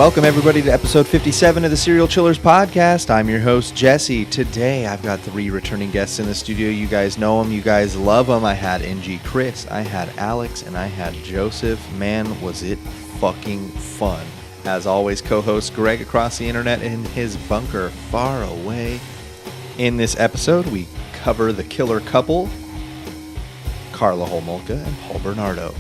Welcome, everybody, to episode 57 of the Serial Chillers podcast. I'm your host, Jesse. Today, I've got 3 returning guests in the studio. You guys know them. You guys love them. I had NG Chris, I had Alex, and I had Joseph. Man, was it fucking fun. As always, co-host Greg across the internet in his bunker far away. In this episode, we cover the killer couple, Karla Homolka and Paul Bernardo.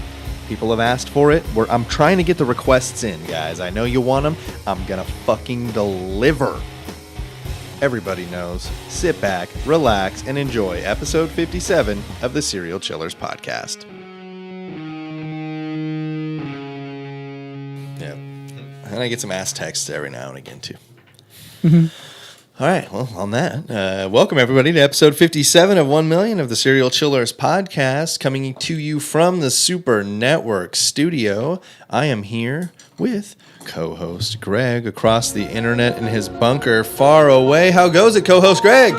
People have asked for it. I'm trying to get the requests in, guys. I know you want them. I'm gonna fucking deliver. Everybody knows. Sit back, relax, and enjoy episode 57 of the Serial Chillers podcast. Yeah. And I get some ass texts every now and again, too. Mm-hmm. All right, well, on that, welcome everybody to episode 57 of 1 Million of the Serial Chillers podcast, coming to you from the Super Network studio. I am here with co-host Greg across the internet in his bunker far away. How goes it, co-host Greg?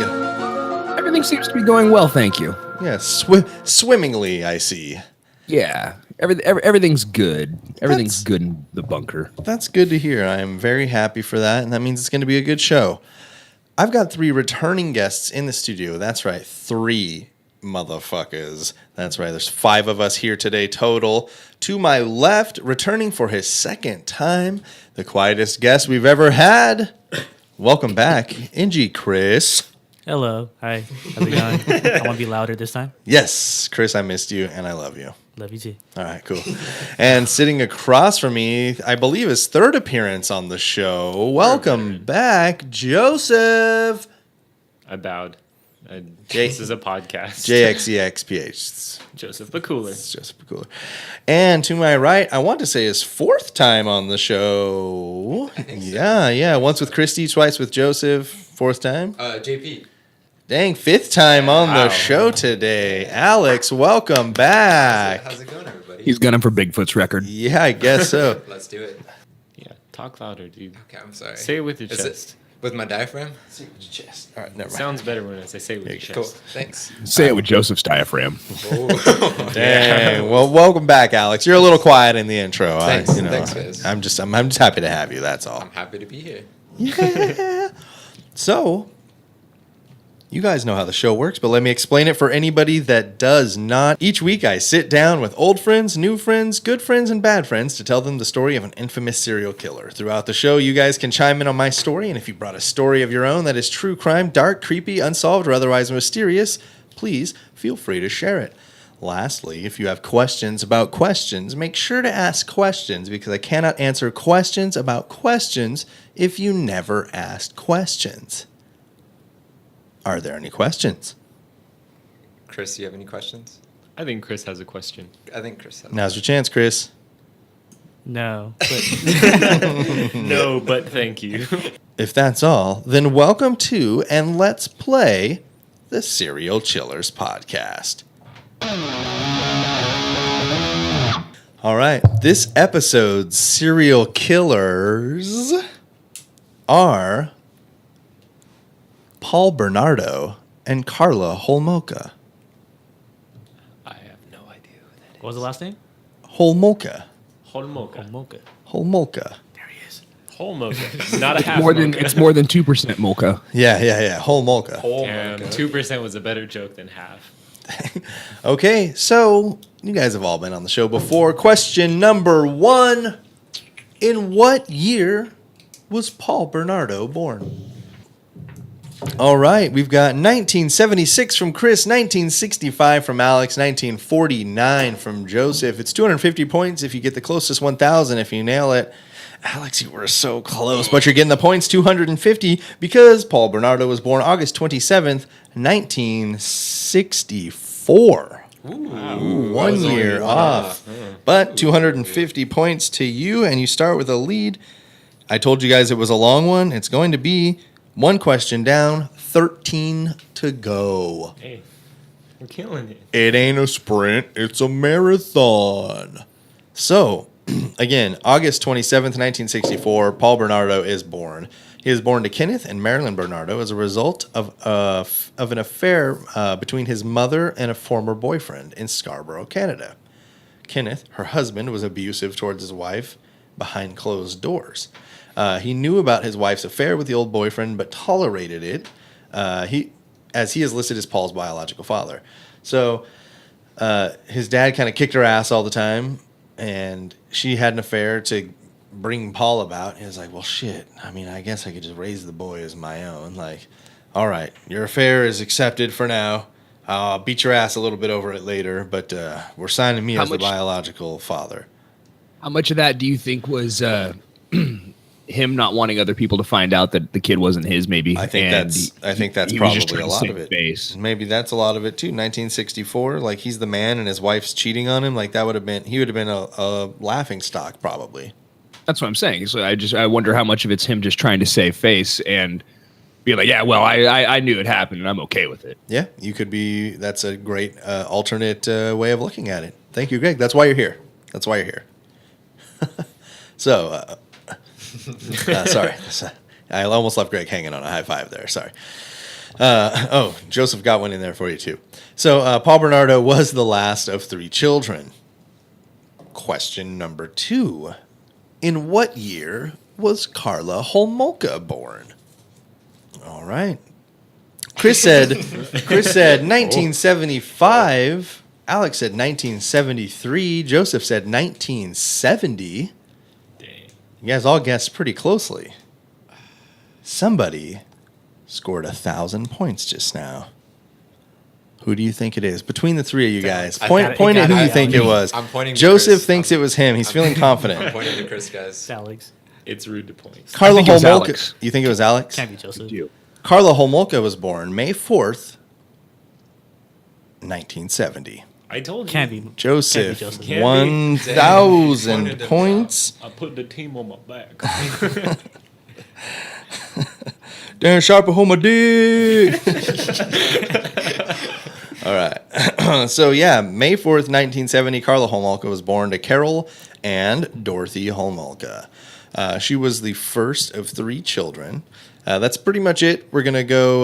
Everything seems to be going well, thank you. Yeah, swimmingly, I see. Yeah, everything's good. Everything's good in the bunker. That's good to hear. I am very happy for that, and that means it's going to be a good show. I've got 3 returning guests in the studio. That's right, 3 motherfuckers. That's right, there's 5 of us here today total. To my left, returning for his second time, the quietest guest we've ever had. Welcome back, NG Chris. Hello. Hi. How's it going? I want to be louder this time. Yes, Chris, I missed you, and I love you. Love you too. All right, cool. And sitting across from me, I believe his 3rd appearance on the show. Welcome back, Joseph. I bowed. This is a podcast. JXEXPH. Joseph Bakuler. It's Joseph Bakuler. And to my right, I want to say his 4th time on the show. Yeah. Once with Christy, twice with Joseph. 4th time? JP. Dang, 5th time on the show today. Alex, welcome back. How's it going, everybody? He's gunning for Bigfoot's record. Yeah, I guess so. Let's do it. Yeah, talk louder, dude. Okay, I'm sorry. Say it with your Is chest. it with my diaphragm? Say it with your chest. All right, never mind. Sounds better when I say it with your chest. Cool. Thanks. Say it with Joseph's diaphragm. Dang. Well, welcome back, Alex. You're a little quiet in the intro. Thanks. Thanks, Fizz. I'm just happy to have you. That's all. I'm happy to be here. Yeah. So, you guys know how the show works, but let me explain it for anybody that does not. Each week I sit down with old friends, new friends, good friends, and bad friends to tell them the story of an infamous serial killer. Throughout the show, you guys can chime in on my story, and if you brought a story of your own that is true crime, dark, creepy, unsolved, or otherwise mysterious, please feel free to share it. Lastly, if you have questions about questions, make sure to ask questions, because I cannot answer questions about questions if you never asked questions. Are there any questions? Chris, do you have any questions? I think Chris has a question. I think Chris has. Now's your chance, Chris. No. But No, but thank you. If that's all, then welcome to and let's play the Serial Chillers podcast. All right, this episode's serial killers are Paul Bernardo and Karla Homolka. I have no idea who that is. what was the last name? Homolka. Holmoka. Mocha. Homolka. There he is. Holmoka. Not a half It's more than 2% mocha. Yeah. Homolka. Damn, 2% was a better joke than half. Okay, so you guys have all been on the show before. Question number 1. In what year was Paul Bernardo born? All right, we've got 1976 from Chris, 1965 from Alex, 1949 from Joseph. It's 250 points if you get the closest 1,000 if you nail it. Alex, you were so close, but you're getting the points 250 because Paul Bernardo was born August 27th, 1964. Ooh, 1 year off. But 250 points to you, and you start with a lead. I told you guys it was a long one. It's going to be 1 question down, 13 to go. Hey, we're killing it. It ain't a sprint, it's a marathon. So, again, August 27th, 1964, Paul Bernardo is born. He is born to Kenneth and Marilyn Bernardo as a result of an affair between his mother and a former boyfriend in Scarborough, Canada. Kenneth, her husband, was abusive towards his wife, behind closed doors. He knew about his wife's affair with the old boyfriend, but tolerated it. He is listed as Paul's biological father. So his dad kind of kicked her ass all the time, and she had an affair to bring Paul about. He was like, well, shit. I mean, I guess I could just raise the boy as my own. Like, all right, your affair is accepted for now. I'll beat your ass a little bit over it later, but we're signing me as the biological father. How much of that do you think was him not wanting other people to find out that the kid wasn't his? Maybe I think that's probably a lot of it. Maybe that's a lot of it too. 1964, like he's the man and his wife's cheating on him. Like he would have been a laughing stock probably. That's what I'm saying. So I wonder how much of it's him just trying to save face and be like, yeah, well, I knew it happened and I'm okay with it. Yeah, you could be. That's a great alternate way of looking at it. Thank you, Greg. That's why you're here. So, sorry. I almost left Greg hanging on a high five there. Sorry. Joseph got one in there for you, too. So, Paul Bernardo was the last of 3 children. Question number 2. In what year was Karla Homolka born? All right. Chris said 1975. Alex said 1973. Joseph said 1970. Dang. You guys all guessed pretty closely. Somebody scored 1,000 points just now. Who do you think it is? Between the 3 of you guys, point at who you think it was. I'm pointing to Joseph Chris. thinks it was him. He's feeling confident. I'm pointing to Chris, guys. It's Alex. It's rude to point. Karla I think it was Homolka. Alex. You think it was Alex? Can't be Joseph. Karla Homolka was born May 4th, 1970. I told you. Can't be Joseph, Joseph. Can't be. 1,000 Pointed him points. I put the team on my back. Dan Sharper home my dick. All right. So, yeah, May 4th, 1970, Karla Homolka was born to Carol and Dorothy Homolka. She was the first of 3 children. That's pretty much it. We're going to go,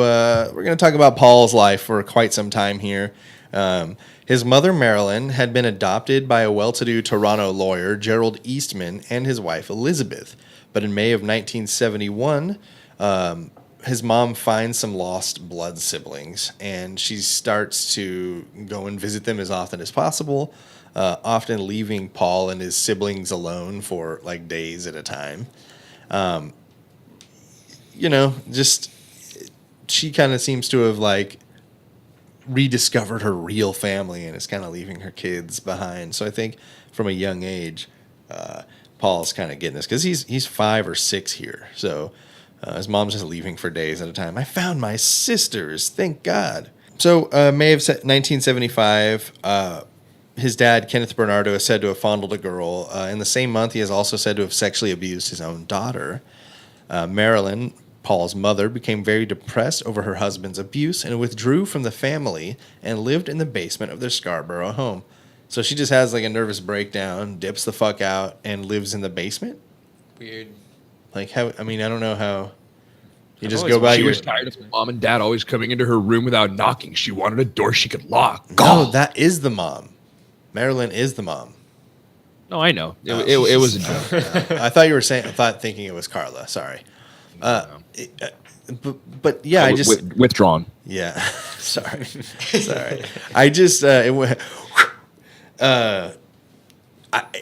we're going to talk about Paul's life for quite some time here. His mother, Marilyn, had been adopted by a well-to-do Toronto lawyer, Gerald Eastman, and his wife, Elizabeth. But in May of 1971, his mom finds some lost blood siblings, and she starts to go and visit them as often as possible, often leaving Paul and his siblings alone for like days at a time. Just she kind of seems to have like rediscovered her real family and is kind of leaving her kids behind. So I think from a young age, Paul's kind of getting this because he's 5 or 6 here. So his mom's just leaving for days at a time. I found my sisters, thank God. So May of 1975, his dad, Kenneth Bernardo, is said to have fondled a girl. In the same month, he is also said to have sexually abused his own daughter. Marilyn, Paul's mother, became very depressed over her husband's abuse and withdrew from the family and lived in the basement of their Scarborough home. So she just has like a nervous breakdown, dips the fuck out, and lives in the basement? Weird. Like, how? I mean, I don't know how. You just go by She your... was tired of mom and dad always coming into her room without knocking. She wanted a door she could lock. No, that is the mom. Marilyn is the mom. No, I know. It was a joke. I thought you were thinking it was Karla. Sorry. But yeah, I just... Withdrawn. Yeah. Sorry. I just...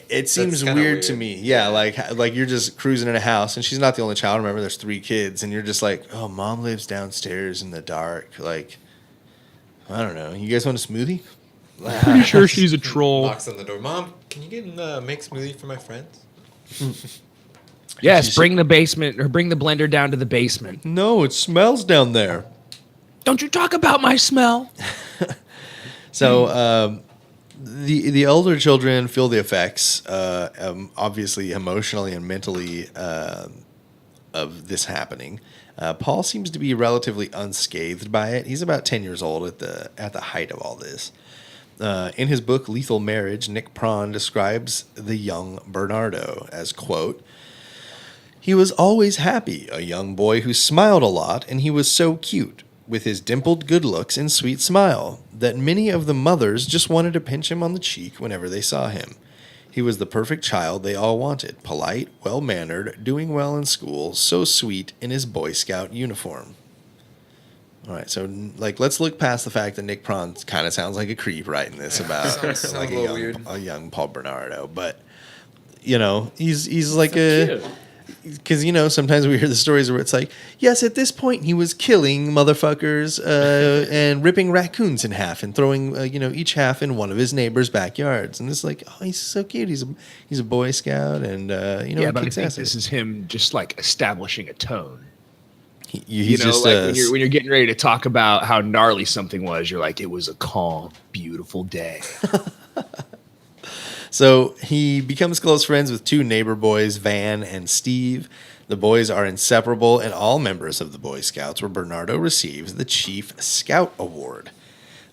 it seems weird to me. Yeah, like you're just cruising in a house, and she's not the only child. Remember, there's 3 kids, and you're just like, oh, mom lives downstairs in the dark. Like, I don't know. You guys want a smoothie? Pretty sure she's a troll. Knocks on the door. Mom, can you get make smoothie for my friends? Yes, bring the blender down to the basement. No, it smells down there. Don't you talk about my smell. So the older children feel the effects, obviously emotionally and mentally, of this happening. Paul seems to be relatively unscathed by it. He's about 10 years old at the height of all this. In his book Lethal Marriage, Nick Prawn describes the young Bernardo as, quote, "He was always happy, a young boy who smiled a lot, and he was so cute, with his dimpled good looks and sweet smile, that many of the mothers just wanted to pinch him on the cheek whenever they saw him. He was the perfect child they all wanted. Polite, well-mannered, doing well in school, so sweet in his Boy Scout uniform. All right, so like let's look past the fact that Nick Prawn kind of sounds like a creep writing this about Sounds like a little weird. a young Paul Bernardo, but he's like a because sometimes we hear the stories where it's like, yes, at this point he was killing motherfuckers and ripping raccoons in half and throwing each half in one of his neighbors' backyards, and it's like, oh, he's so cute. He's a Boy Scout, and yeah, but I think this is him just like establishing a tone. He's just like when you're getting ready to talk about how gnarly something was, you're like, it was a calm, beautiful day. So he becomes close friends with two neighbor boys, Van and Steve. The boys are inseparable, and all members of the Boy Scouts, where Bernardo receives the Chief Scout Award.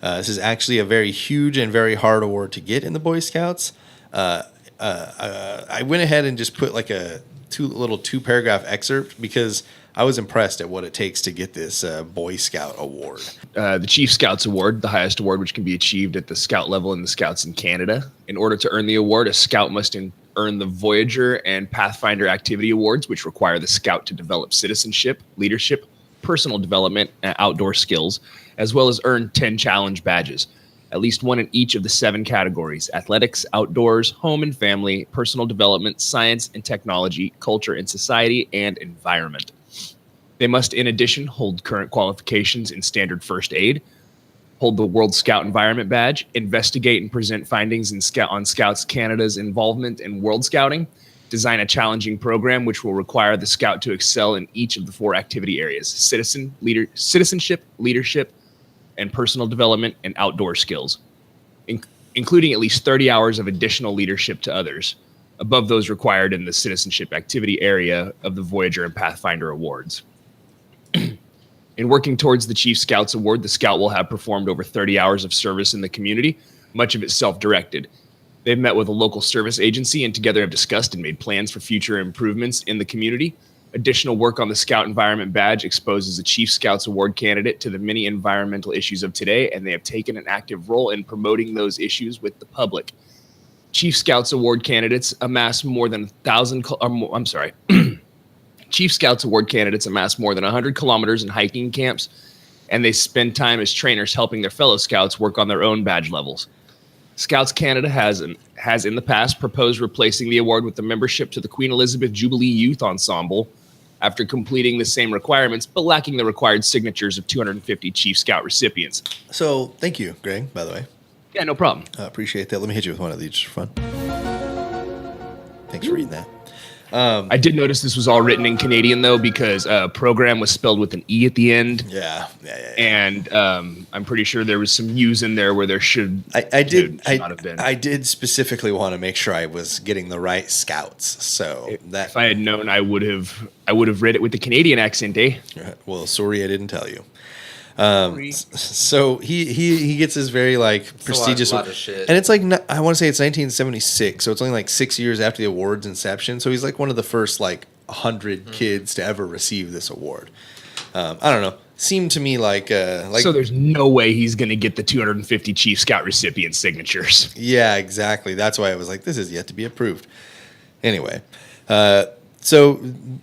This is actually a very huge and very hard award to get in the Boy Scouts. I went ahead and just put like a two-paragraph excerpt because I was impressed at what it takes to get this Boy Scout award. The Chief Scouts Award, the highest award which can be achieved at the Scout level in the Scouts in Canada. In order to earn the award, a Scout must earn the Voyager and Pathfinder Activity Awards, which require the Scout to develop citizenship, leadership, personal development, and outdoor skills, as well as earn 10 challenge badges. At least one in each of the 7 categories: athletics, outdoors, home and family, personal development, science and technology, culture and society, and environment. They must, in addition, hold current qualifications in standard first aid, hold the World Scout Environment Badge, investigate and present findings on Scouts Canada's involvement in World Scouting, design a challenging program which will require the Scout to excel in each of the 4 activity areas: citizenship, leadership, and personal development and outdoor skills, including at least 30 hours of additional leadership to others, above those required in the citizenship activity area of the Voyager and Pathfinder Awards. In working towards the Chief Scouts Award, the Scout will have performed over 30 hours of service in the community, much of it self-directed. They've met with a local service agency and together have discussed and made plans for future improvements in the community. Additional work on the Scout Environment Badge exposes a Chief Scouts Award candidate to the many environmental issues of today, and they have taken an active role in promoting those issues with the public. Chief Scouts Award candidates amass more than 1,000. Chief Scouts Award candidates amass more than 100 kilometers in hiking camps, and they spend time as trainers helping their fellow Scouts work on their own badge levels. Scouts Canada has in the past proposed replacing the award with the membership to the Queen Elizabeth Jubilee Youth Ensemble after completing the same requirements, but lacking the required signatures of 250 Chief Scout recipients. So thank you, Greg, by the way. Yeah, no problem. I appreciate that. Let me hit you with one of these just for fun. Thanks for reading that. I did notice this was all written in Canadian, though, because program was spelled with an E at the end. Yeah. And I'm pretty sure there was some U's in there where there should not have been. I did specifically want to make sure I was getting the right Scouts. So if I had known, I would have read it with the Canadian accent, eh? Well, sorry I didn't tell you. So he gets this very prestigious a lot of shit. And it's like I want to say it's 1976, so it's only like 6 years after the award's inception. So he's like one of the first 100 kids to ever receive this award. I don't know. Seemed to me like so there's no way he's gonna get the 250 Chief Scout recipient signatures. Yeah, exactly. That's why I was like, this is yet to be approved. Anyway, so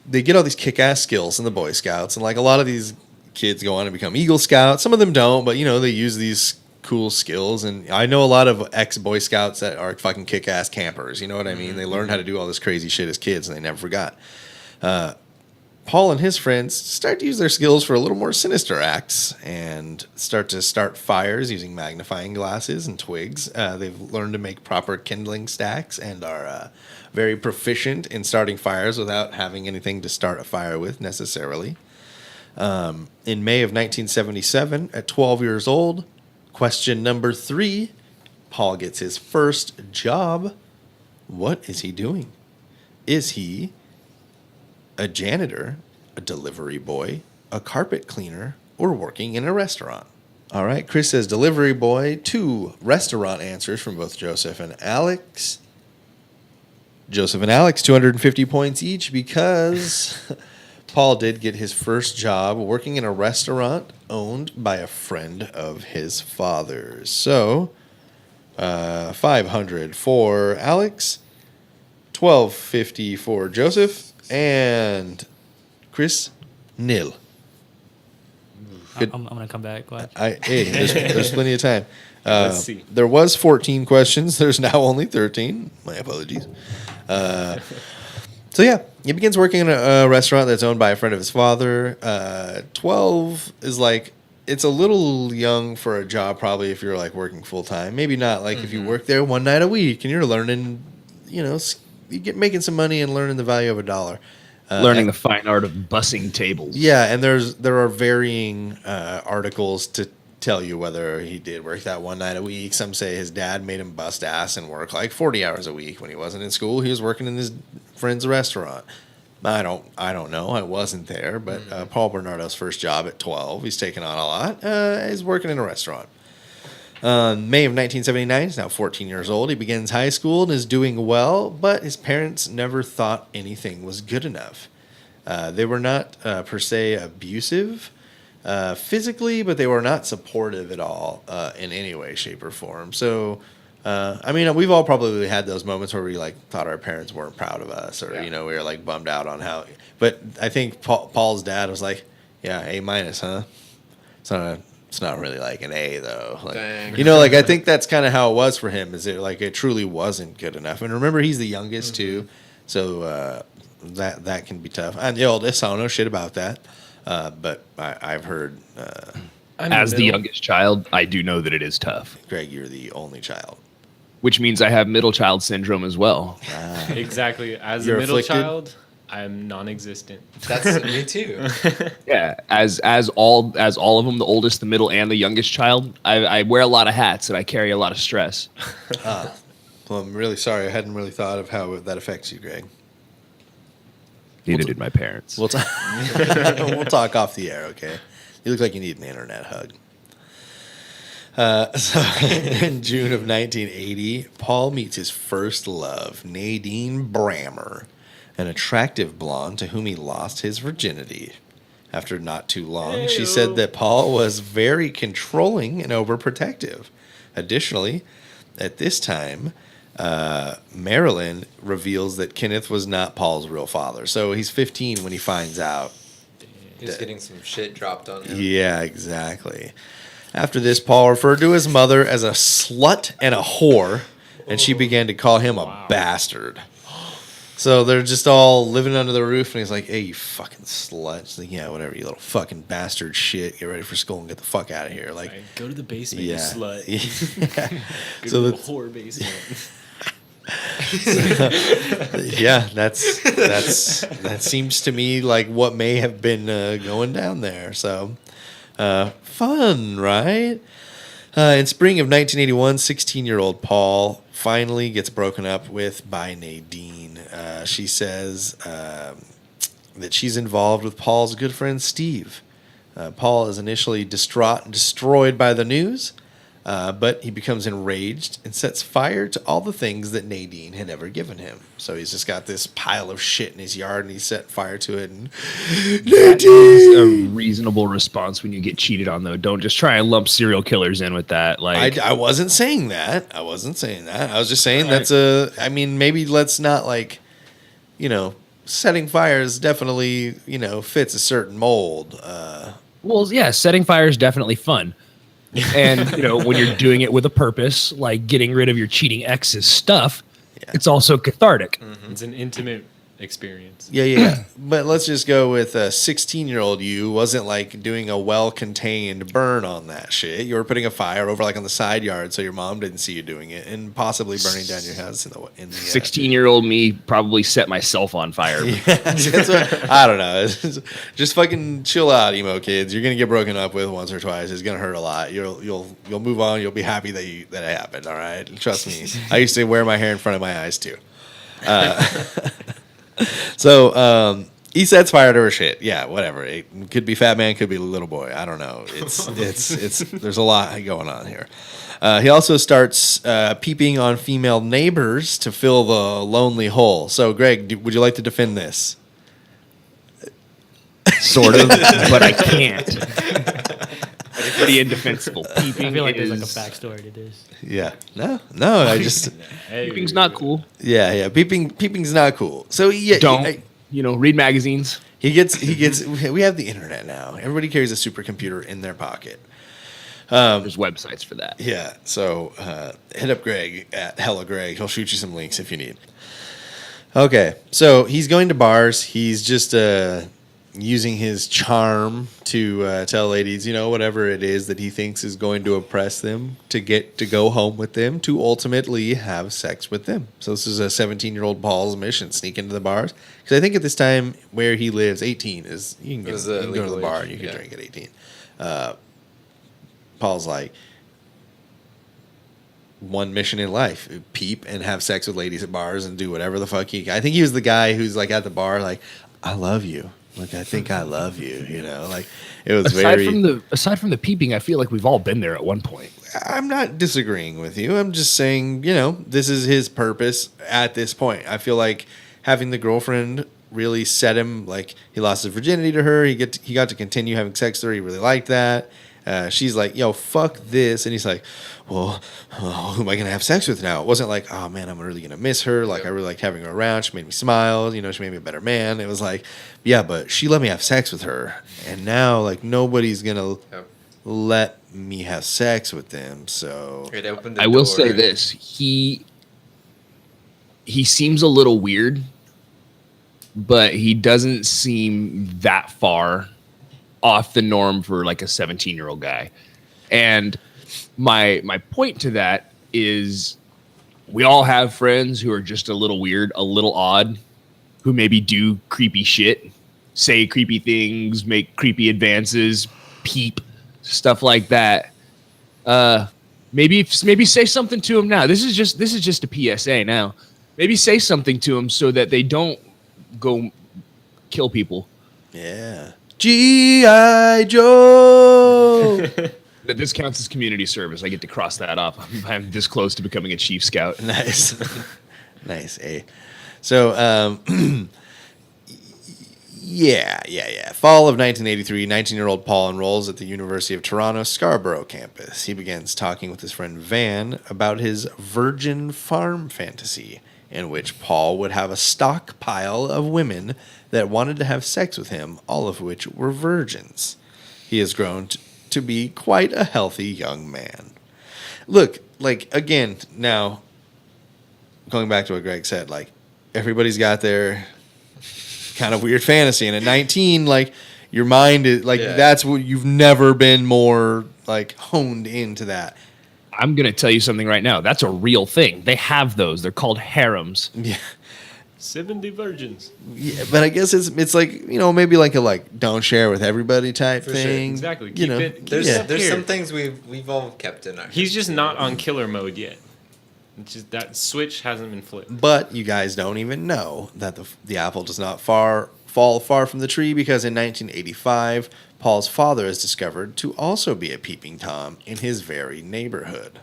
they get all these kick-ass skills in the Boy Scouts, and a lot of these kids go on to become Eagle Scouts. Some of them don't, but they use these cool skills. And I know a lot of ex-Boy Scouts that are fucking kick-ass campers. You know what I mean? They learned how to do all this crazy shit as kids, and they never forgot. Paul and his friends start to use their skills for a little more sinister acts and start fires using magnifying glasses and twigs. They've learned to make proper kindling stacks and are very proficient in starting fires without having anything to start a fire with necessarily. In May of 1977, at 12 years old, question number 3, Paul gets his first job. What is he doing? Is he a janitor, a delivery boy, a carpet cleaner, or working in a restaurant? All right, Chris says delivery boy. 2 restaurant answers from both Joseph and Alex. Joseph and Alex, 250 points each because Paul did get his first job working in a restaurant owned by a friend of his father's. So, 500 for Alex, 1250 for Joseph. And Chris, nil. I'm gonna come back. Watch. Hey, there's plenty of time. Let's see. There was 14 questions. There's now only 13. My apologies. So yeah, he begins working in a restaurant that's owned by a friend of his father. 12 is like, it's a little young for a job probably if you're like working full time. Maybe not like if you work there one night a week and you're learning, you get making some money and learning the value of $1. Learning the fine art of bussing tables. Yeah, and there are varying articles to tell you whether he did work that one night a week. Some say his dad made him bust ass and work like 40 hours a week when he wasn't in school. He was working in his friend's restaurant. I don't know. I wasn't there, but Paul Bernardo's first job at 12, he's taken on a lot, is working in a restaurant. May of 1979, he's now 14 years old. He begins high school and is doing well, but his parents never thought anything was good enough. They were not per se abusive physically, but they were not supportive at all in any way, shape, or form. So, we've all probably had those moments where we like thought our parents weren't proud of us, or we were like bummed out on how. But I think Paul's dad was like, "Yeah, A-, huh? It's not really like an A though." Like, Dang. I think that's kind of how it was for him. Is it truly wasn't good enough? And remember, he's the youngest too, so that can be tough. I'm the oldest. I don't know shit about that. But I've heard. As the youngest child, I do know that it is tough. Greg, you're the only child. Which means I have middle child syndrome as well. Exactly. As You're a middle afflicted? child, I'm non-existent. That's me too. Yeah, as all of them, the oldest, the middle, and the youngest child, I wear a lot of hats and I carry a lot of stress. Well, I'm really sorry. I hadn't really thought of how that affects you, Greg. Neither did my parents. We'll talk off the air, okay? You look like you need an internet hug. So in June of 1980, Paul meets his first love, Nadine Brammer, an attractive blonde to whom he lost his virginity. After not too long, she said that Paul was very controlling and overprotective. Additionally, at this time, Marilyn reveals that Kenneth was not Paul's real father. So he's 15 when he finds out. He's getting some shit dropped on him. Yeah, exactly. After this, Paul referred to his mother as a slut and a whore, and she began to call him a bastard. So they're just all living under the roof, and he's like, "Hey, you fucking slut." She's like, "Yeah, whatever, you little fucking bastard shit. Get ready for school and get the fuck out of here." Like, Right, go to the basement, you yeah. slut. Yeah. Go So to the that's- whore basement. Yeah, that seems to me like what may have been going down there. So, fun, right? In spring of 1981, 16-year-old Paul finally gets broken up with by Nadine. She says that she's involved with Paul's good friend Steve. Paul is initially distraught and destroyed by the news, but he becomes enraged and sets fire to all the things that Nadine had ever given him. So he's just got this pile of shit in his yard, and he set fire to it. And That is a reasonable response when you get cheated on, though. Don't just try and lump serial killers in with that. Like, I wasn't saying that. I wasn't saying that. I was just saying maybe let's not setting fires definitely, fits a certain mold. well, yeah, setting fire is definitely fun. And, when you're doing it with a purpose, like getting rid of your cheating ex's stuff, it's also cathartic. It's an intimate experience. Yeah. But let's just go with a 16-year-old you wasn't like doing a well-contained burn on that shit. You were putting a fire over like on the side yard so your mom didn't see you doing it, and possibly burning down your house in the 16-year-old me probably set myself on fire. I don't know. Just fucking chill out, emo kids. You're gonna get broken up with once or twice. It's gonna hurt a lot. You'll move on. You'll be happy that it happened. All right, trust me. I used to wear my hair in front of my eyes too. So he sets fire to her shit. Yeah, whatever. It could be Fat Man, could be Little Boy. I don't know. It's there's a lot going on here. He also starts peeping on female neighbors to fill the lonely hole. So, Greg, would you like to defend this? Sort of, but I can't. But if pretty indefensible. Peeping I feel like there's like a is backstory to this. Yeah. No. I just. peeping's not cool. Yeah. Peeping's not cool. So yeah. Don't read magazines. He gets. We have the internet now. Everybody carries a supercomputer in their pocket. There's websites for that. Yeah. So hit up Greg at Hella Greg. He'll shoot you some links if you need. Okay. So he's going to bars. He's just using his charm to tell ladies, whatever it is that he thinks is going to oppress them, to get to go home with them, to ultimately have sex with them. So this is a 17-year-old Paul's mission: sneak into the bars. Because I think at this time where he lives, 18 is you can go to the bar and you can drink at 18. Paul's like, one mission in life: peep and have sex with ladies at bars and do whatever the fuck I think he was the guy who's like at the bar like, I love you. Like, I think I love you, like it was aside from the peeping, I feel like we've all been there at one point. I'm not disagreeing with you. I'm just saying, this is his purpose at this point. I feel like having the girlfriend really set him, like he lost his virginity to her. He got to continue having sex with her. He really liked that. She's like, yo, fuck this. And he's like, well, who am I going to have sex with now? It wasn't like, oh, man, I'm really going to miss her. Like, I really liked having her around. She made me smile. She made me a better man. It was like, yeah, but she let me have sex with her. And now, like, nobody's going to let me have sex with them. So It opened the I will door. say this. He seems a little weird, but he doesn't seem that far off the norm for like a 17-year-old guy. And my point to that is we all have friends who are just a little weird, a little odd, who maybe do creepy shit, say creepy things, make creepy advances, peep, stuff like that. Maybe say something to him now. This is just a PSA now. Maybe say something to him so that they don't go kill people. yeah. G.I. Joe. That this counts as community service. I get to cross that off. I'm this close to becoming a Chief Scout. Nice. Nice, eh? So, yeah. Fall of 1983, 19-year-old Paul enrolls at the University of Toronto Scarborough campus. He begins talking with his friend Van about his virgin farm fantasy, in which Paul would have a stockpile of women that wanted to have sex with him, all of which were virgins. He has grown to be quite a healthy young man. Look, like, again, now, going back to what Greg said, like, everybody's got their kind of weird fantasy. And at 19, like, your mind is, like, that's what you've never been more, like, honed into that. I'm going to tell you something right now. That's a real thing. They have those. They're called harems. Yeah. 70 virgins. Yeah, but I guess it's like, maybe like a don't share with everybody type For sure. thing. Exactly. You know, There's some things we've all kept in our He's just not on killer mode yet. It's just that switch hasn't been flipped. But you guys don't even know that the apple does not fall far from the tree, because in 1985, Paul's father is discovered to also be a peeping Tom in his very neighborhood.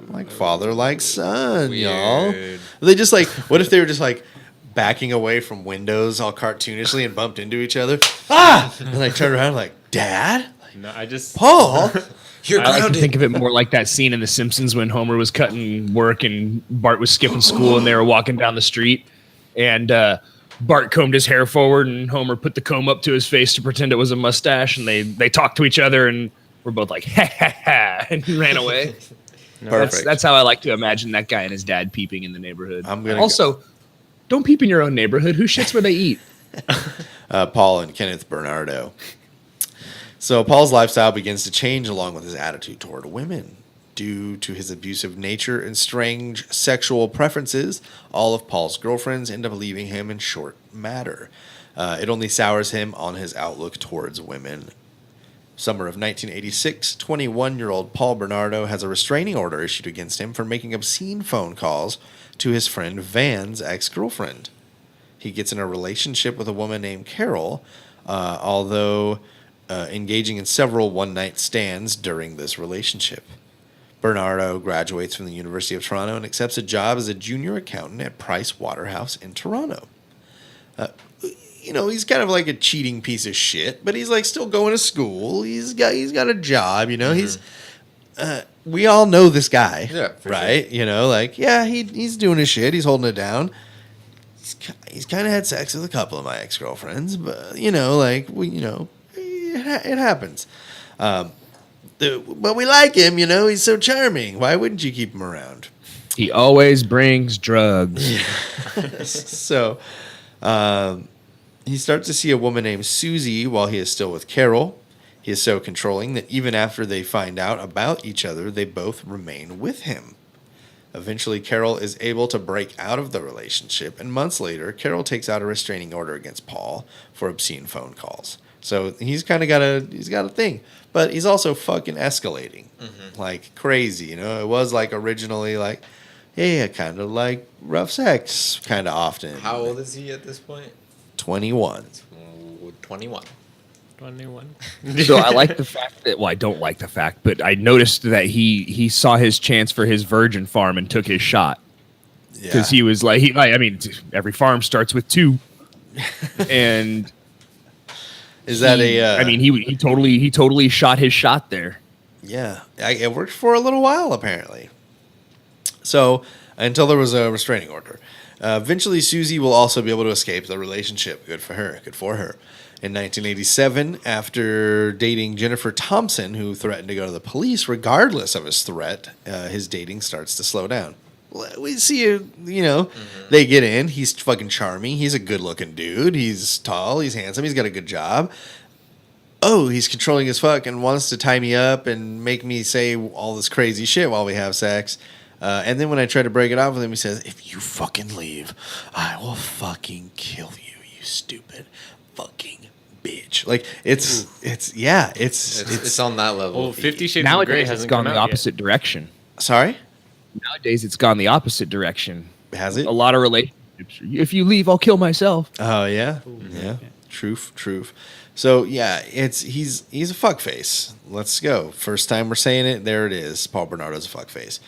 Like father, like son, y'all. Weird. They just what if they were just backing away from windows all cartoonishly and bumped into each other? Ah! And they turn around like, Dad? No, I just Paul? You're I like to grounded. think of it more like that scene in The Simpsons when Homer was cutting work and Bart was skipping school and they were walking down the street. And Bart combed his hair forward and Homer put the comb up to his face to pretend it was a mustache. And they talked to each other and we're both like, ha, ha, ha, and he ran away. Perfect. That's how I like to imagine that guy and his dad peeping in the neighborhood. I'm gonna also, don't peep in your own neighborhood. Who shits where they eat? Paul and Kenneth Bernardo. So Paul's lifestyle begins to change along with his attitude toward women. Due to his abusive nature and strange sexual preferences, all of Paul's girlfriends end up leaving him in short matter. It only sours him on his outlook towards women. Summer of 1986, 21-year-old Paul Bernardo has a restraining order issued against him for making obscene phone calls to his friend Van's ex-girlfriend. He gets in a relationship with a woman named Carol, although engaging in several one-night stands during this relationship. Bernardo graduates from the University of Toronto and accepts a job as a junior accountant at Price Waterhouse in Toronto. he's kind of like a cheating piece of shit, but he's like still going to school. He's got a job, He's we all know this guy, right? Sure. He's doing his shit. He's holding it down. He's kind of had sex with a couple of my ex-girlfriends, but it happens. But we like him, he's so charming. Why wouldn't you keep him around? He always brings drugs. So, he starts to see a woman named Susie while he is still with Carol. He is so controlling that even after they find out about each other, they both remain with him. Eventually, Carol is able to break out of the relationship, and months later, Carol takes out a restraining order against Paul for obscene phone calls. So he's kind of got a thing, but he's also fucking escalating like crazy. It was like originally like, yeah, kind of like rough sex, kind of often. How old is he at this point? 21. 21. 21. So I like the fact that, I don't like the fact, but I noticed that he saw his chance for his virgin farm and took his shot. Because he was like, every farm starts with 2. And is that he totally shot his shot there. Yeah. It worked for a little while, apparently. So, until there was a restraining order. Eventually, Susie will also be able to escape the relationship. Good for her. In 1987, after dating Jennifer Thompson, who threatened to go to the police regardless of his threat, his dating starts to slow down. We see, they get in. He's fucking charming. He's a good-looking dude. He's tall. He's handsome. He's got a good job. Oh, he's controlling as fuck and wants to tie me up and make me say all this crazy shit while we have sex. And then when I try to break it off with him, he says, if you fucking leave, I will fucking kill you, you stupid fucking bitch. Like, it's on that level. Well, 50 Shades of Grey hasn't gone come the out opposite yet. direction. Sorry? Nowadays, it's gone the opposite direction. Has it? A lot of relationships. If you leave, I'll kill myself. Oh, yeah? Yeah. Truth. So, yeah, he's a fuckface. Let's go. First time we're saying it, there it is. Paul Bernardo's a fuckface.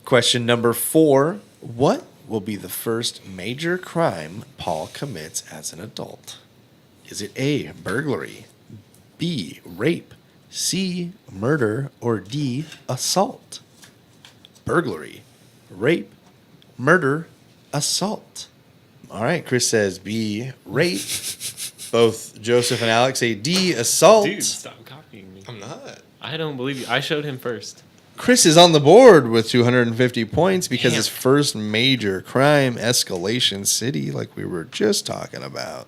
Question number 4. What will be the first major crime Paul commits as an adult? Is it A, burglary, B, rape, C, murder, or D, assault? Burglary, rape, murder, assault. All right, Chris says B, rape. Both Joseph and Alex say D, assault. Dude, stop copying me. I'm not. I don't believe you. I showed him first. Chris is on the board with 250 points because his first major crime, Escalation City, like we were just talking about.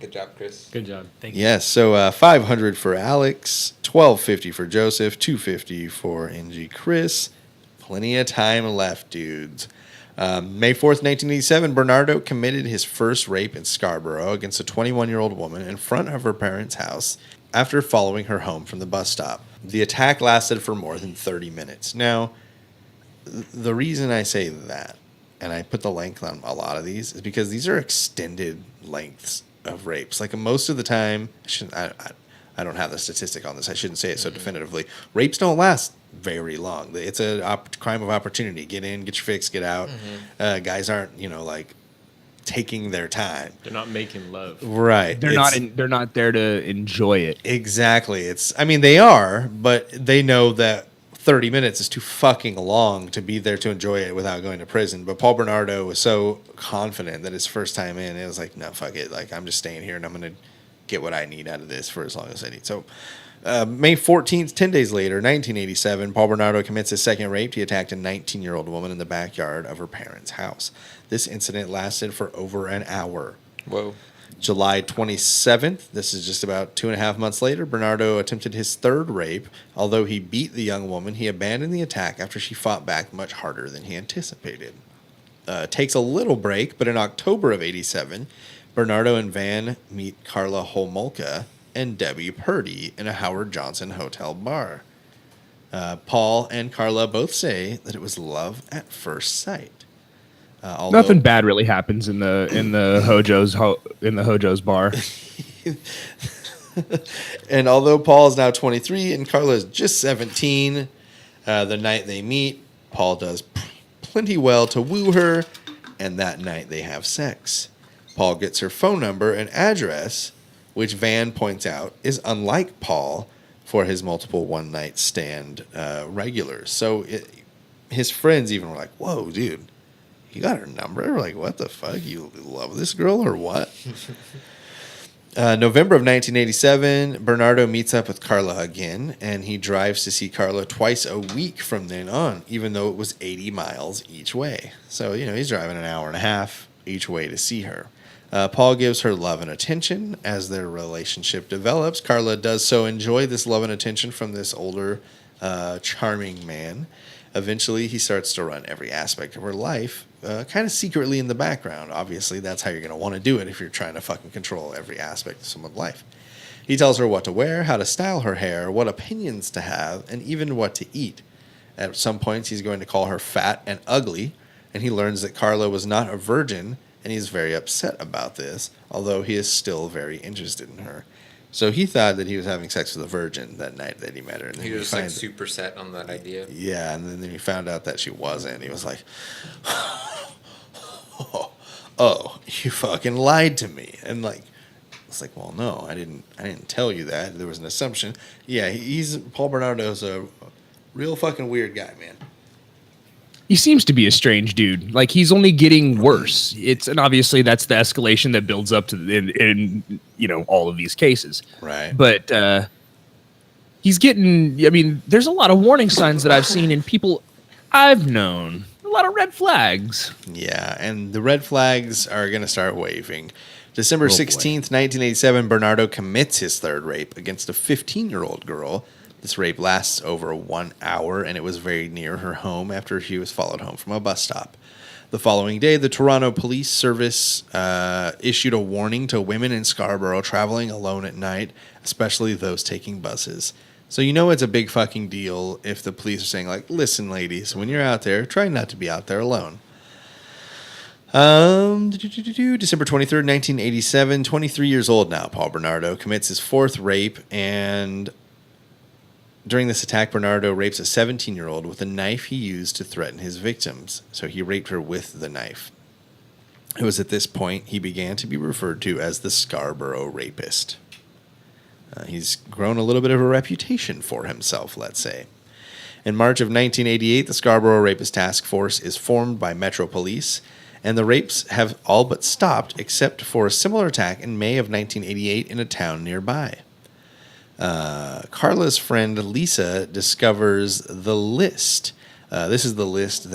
Good job, Chris. Good job. Thank you. Yes, so 500 for Alex, 1250 for Joseph, 250 for NG Chris. Plenty of time left, dudes. May 4th, 1987, Bernardo committed his first rape in Scarborough against a 21-year-old woman in front of her parents' house after following her home from the bus stop. The attack lasted for more than 30 minutes. Now, the reason I say that, and I put the length on a lot of these, is because these are extended lengths of rapes. Like most of the time, I don't have the statistic on this. I shouldn't say it so definitively. Rapes don't last very long. It's a crime of opportunity. Get in, get your fix, get out. Guys aren't, taking their time. They're not making love. Right. They're not there to enjoy it. Exactly. They are, but they know that 30 minutes is too fucking long to be there to enjoy it without going to prison. But Paul Bernardo was so confident that his first time in, it was like, no, fuck it. Like, I'm just staying here and I'm going to get what I need out of this for as long as I need. So May 14th, 10 days later, 1987, Paul Bernardo commits his second rape. He attacked a 19-year-old woman in the backyard of her parents' house. This incident lasted for over an hour. Whoa. July 27th, this is just about 2.5 months later, Bernardo attempted his third rape. Although he beat the young woman, he abandoned the attack after she fought back much harder than he anticipated. Takes a little break, but in October of 87, Bernardo and Van meet Karla Homolka and Debbie Purdy in a Howard Johnson hotel bar. Paul and Karla both say that it was love at first sight. Nothing bad really happens in the Hojo's bar. And although Paul is now 23 and Karla is just 17, the night they meet, Paul does plenty well to woo her, and that night they have sex. Paul gets her phone number and address, which Van points out is unlike Paul for his multiple one-night stand regulars. So his friends even were like, whoa, dude, you got her number? Like, what the fuck? You love this girl or what? November of 1987, Bernardo meets up with Karla again, and he drives to see Karla twice a week from then on, even though it was 80 miles each way. So, he's driving an hour and a half each way to see her. Paul gives her love and attention as their relationship develops. Karla does so enjoy this love and attention from this older, charming man. Eventually, he starts to run every aspect of her life, kind of secretly in the background. Obviously, that's how you're going to want to do it if you're trying to fucking control every aspect of someone's life. He tells her what to wear, how to style her hair, what opinions to have, and even what to eat. At some points, he's going to call her fat and ugly, and he learns that Karla was not a virgin, and he's very upset about this, although he is still very interested in her. So he thought that he was having sex with a virgin that night that he met her. And then he was like super set on that idea. Yeah, and then he found out that she wasn't. He was like, oh, you fucking lied to me. And like, it's like, well, no, I didn't tell you that. There was an assumption. Yeah, Paul Bernardo's a real fucking weird guy, man. He seems to be a strange dude. Like, he's only getting worse. And obviously that's the escalation that builds up to in all of these cases. Right. But he's getting. I mean, there's a lot of warning signs that I've seen in people I've known. A lot of red flags. Yeah, and the red flags are going to start waving. December 16th, 1987, Bernardo commits his third rape against a 15-year-old girl. This rape lasts over 1 hour, and it was very near her home after she was followed home from a bus stop. The following day, the Toronto Police Service issued a warning to women in Scarborough traveling alone at night, especially those taking buses. So it's a big fucking deal if the police are saying, like, listen, ladies, when you're out there, try not to be out there alone. December 23rd, 1987, 23 years old now, Paul Bernardo commits his fourth rape, and during this attack, Bernardo rapes a 17-year-old with a knife he used to threaten his victims. So he raped her with the knife. It was at this point he began to be referred to as the Scarborough Rapist. He's grown a little bit of a reputation for himself, let's say. In March of 1988, the Scarborough Rapist Task Force is formed by Metro Police, and the rapes have all but stopped except for a similar attack in May of 1988 in a town nearby. Karla's friend Lisa discovers the list. This is the list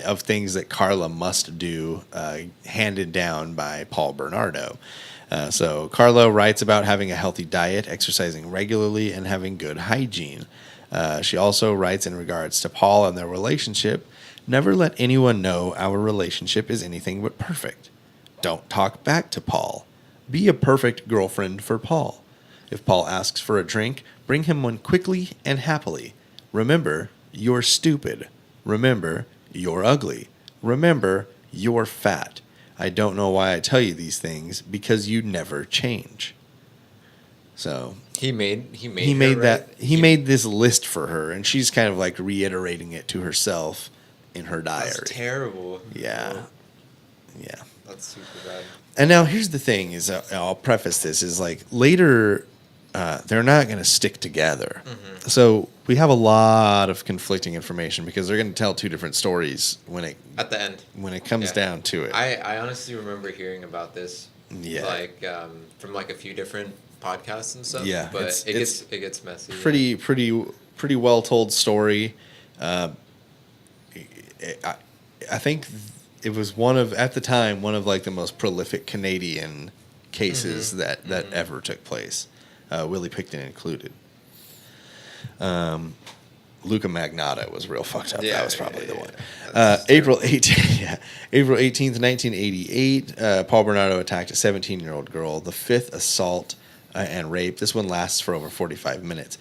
of things that Karla must do, handed down by Paul Bernardo. So Karla writes about having a healthy diet, exercising regularly, and having good hygiene. She also writes in regards to Paul and their relationship, never let anyone know our relationship is anything but perfect. Don't talk back to Paul. Be a perfect girlfriend for Paul. If Paul asks for a drink, bring him one quickly and happily. Remember, you're stupid. Remember, you're ugly. Remember, you're fat. I don't know why I tell you these things, because you never change. So he made this list for her, and she's kind of like reiterating it to herself in her diary. That's terrible. Yeah. That's super bad. And now here's the thing: is I'll preface this is like later. They're not going to stick together. Mm-hmm. So we have a lot of conflicting information because they're going to tell two different stories at the end when it comes down to it. I honestly remember hearing about this, from like a few different podcasts and stuff. Yeah, but it gets messy. Pretty well told story. I think it was at the time one of like the most prolific Canadian cases that ever took place. Willie Picton included. Luca Magnotta was real fucked up. That was probably the one. April 18th, 1988, Paul Bernardo attacked a 17-year-old girl, the fifth assault and rape. This one lasts for over 45 minutes.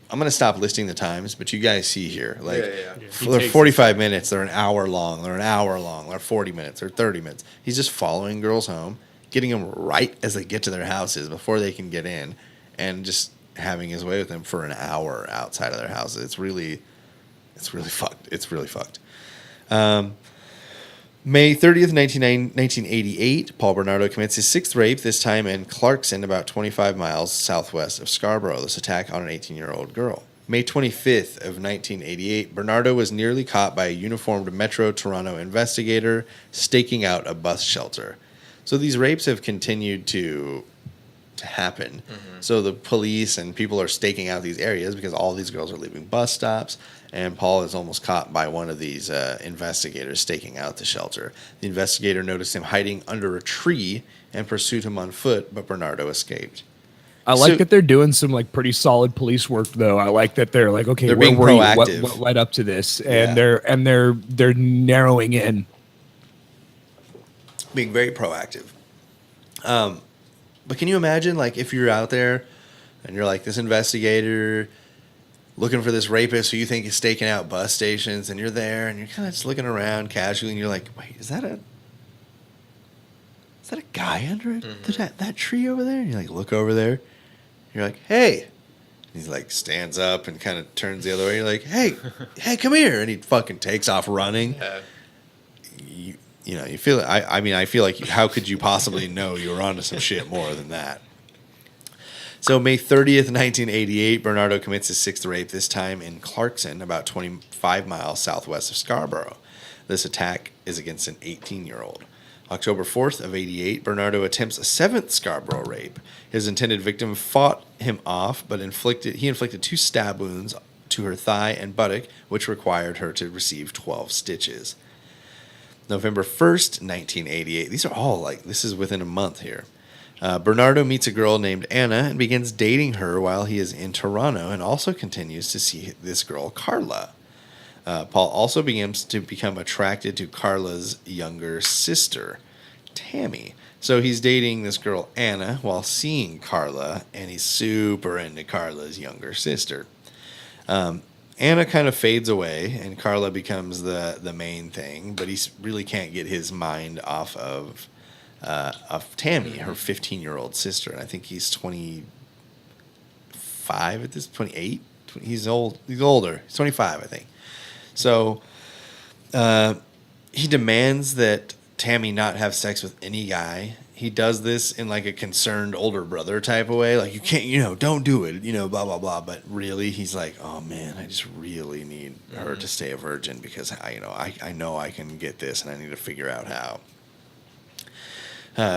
I'm going to stop listing the times, but you guys see here. They're 45 minutes. They're an hour long. They're 40 minutes. They're 30 minutes. He's just following girls home, getting them right as they get to their houses before they can get in, and just having his way with them for an hour outside of their houses. It's really fucked. May 30th, 1988, Paul Bernardo commits his sixth rape, this time in Clarkson, about 25 miles southwest of Scarborough. This attack on an 18-year-old girl. May 25th of 1988, Bernardo was nearly caught by a uniformed Metro Toronto investigator staking out a bus shelter. So these rapes have continued to happen. Mm-hmm. So the police and people are staking out these areas because all these girls are leaving bus stops. And Paul is almost caught by one of these investigators staking out the shelter. The investigator noticed him hiding under a tree and pursued him on foot, but Bernardo escaped. I like that they're doing some like pretty solid police work, though. I like that they're like, okay, they're where being were proactive. you? What led up to this? And they're narrowing in, being very proactive. But can you imagine, like, if you're out there and you're like this investigator looking for this rapist who you think is staking out bus stations, and you're there and you're kind of just looking around casually, and you're like, wait, is that a guy under it? Mm-hmm. That tree over there? And you like look over there. You're like, hey. And he like stands up and kind of turns the other way. You're like, hey, come here. And he fucking takes off running. Yeah. You know, you feel it. I feel like how could you possibly know you were onto some shit more than that? So May 30th, 1988, Bernardo commits his sixth rape, this time in Clarkson, about 25 miles southwest of Scarborough. This attack is against an 18-year-old. October 4th of 88, Bernardo attempts a seventh Scarborough rape. His intended victim fought him off, but he inflicted 2 stab wounds to her thigh and buttock, which required her to receive 12 stitches. November 1st, 1988. These are all this is within a month here. Bernardo meets a girl named Anna and begins dating her while he is in Toronto, and also continues to see this girl, Karla. Paul also begins to become attracted to Karla's younger sister, Tammy. So he's dating this girl, Anna, while seeing Karla, and he's super into Karla's younger sister. Anna kind of fades away, and Karla becomes the main thing, but he really can't get his mind off of Tammy, her 15-year-old sister. And I think he's 25 at this, 28. He's old. He's older. He's 25, I think. So he demands that Tammy not have sex with any guy. He does this in like a concerned older brother type of way. Like, you can't, don't do it, blah, blah, blah. But really, he's like, oh, man, I just really need her to stay a virgin because, I know I can get this and I need to figure out how.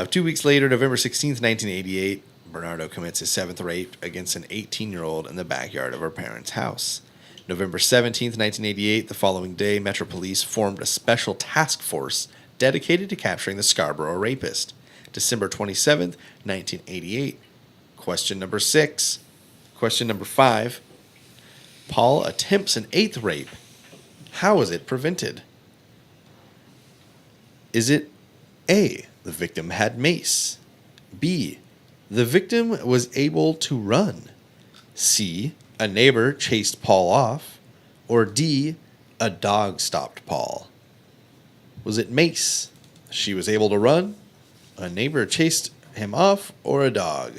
2 weeks later, November 16th, 1988, Bernardo commits his seventh rape against an 18-year-old in the backyard of her parents' house. November 17th, 1988, the following day, Metro Police formed a special task force dedicated to capturing the Scarborough rapist. December 27th, 1988. Question number 6. Question number 5. Paul attempts an eighth rape. How is it prevented? Is it A, the victim had mace? B, the victim was able to run? C, a neighbor chased Paul off? Or D, a dog stopped Paul? Was it mace? She was able to run? A neighbor chased him off? Or a dog?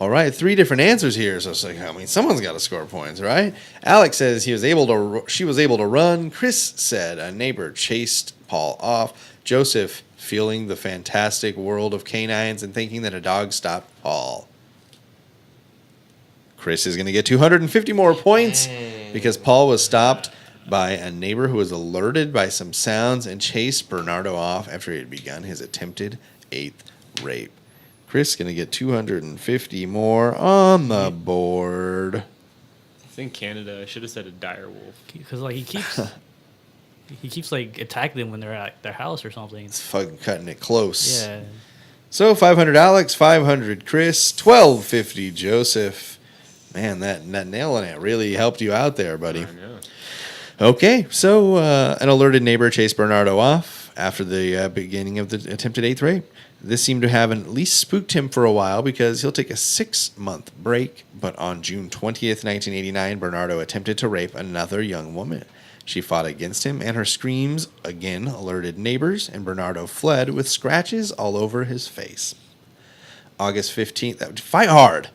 All right, 3 different answers here. So it's like, someone's got to score points, right? Alex says she was able to run. Chris said a neighbor chased Paul off. Joseph feeling the fantastic world of canines and thinking that a dog stopped Paul. Chris is going to get 250 more points because Paul was stopped by a neighbor who was alerted by some sounds and chased Bernardo off after he had begun his attempted 8th rape. Chris is going to get 250 more on the board. I think Canada, I should have said a dire wolf. Because he keeps attacking them when they're at their house or something. It's fucking cutting it close. Yeah. So 500 Alex, 500 Chris, 1250 Joseph. Man, that nailing it really helped you out there, buddy. I know. Okay, so an alerted neighbor chased Bernardo off after the beginning of the attempted 8th rape. This seemed to have at least spooked him for a while because he'll take a 6-month break. But on June 20th, 1989, Bernardo attempted to rape another young woman. She fought against him, and her screams again alerted neighbors, and Bernardo fled with scratches all over his face. August 15th, fight hard.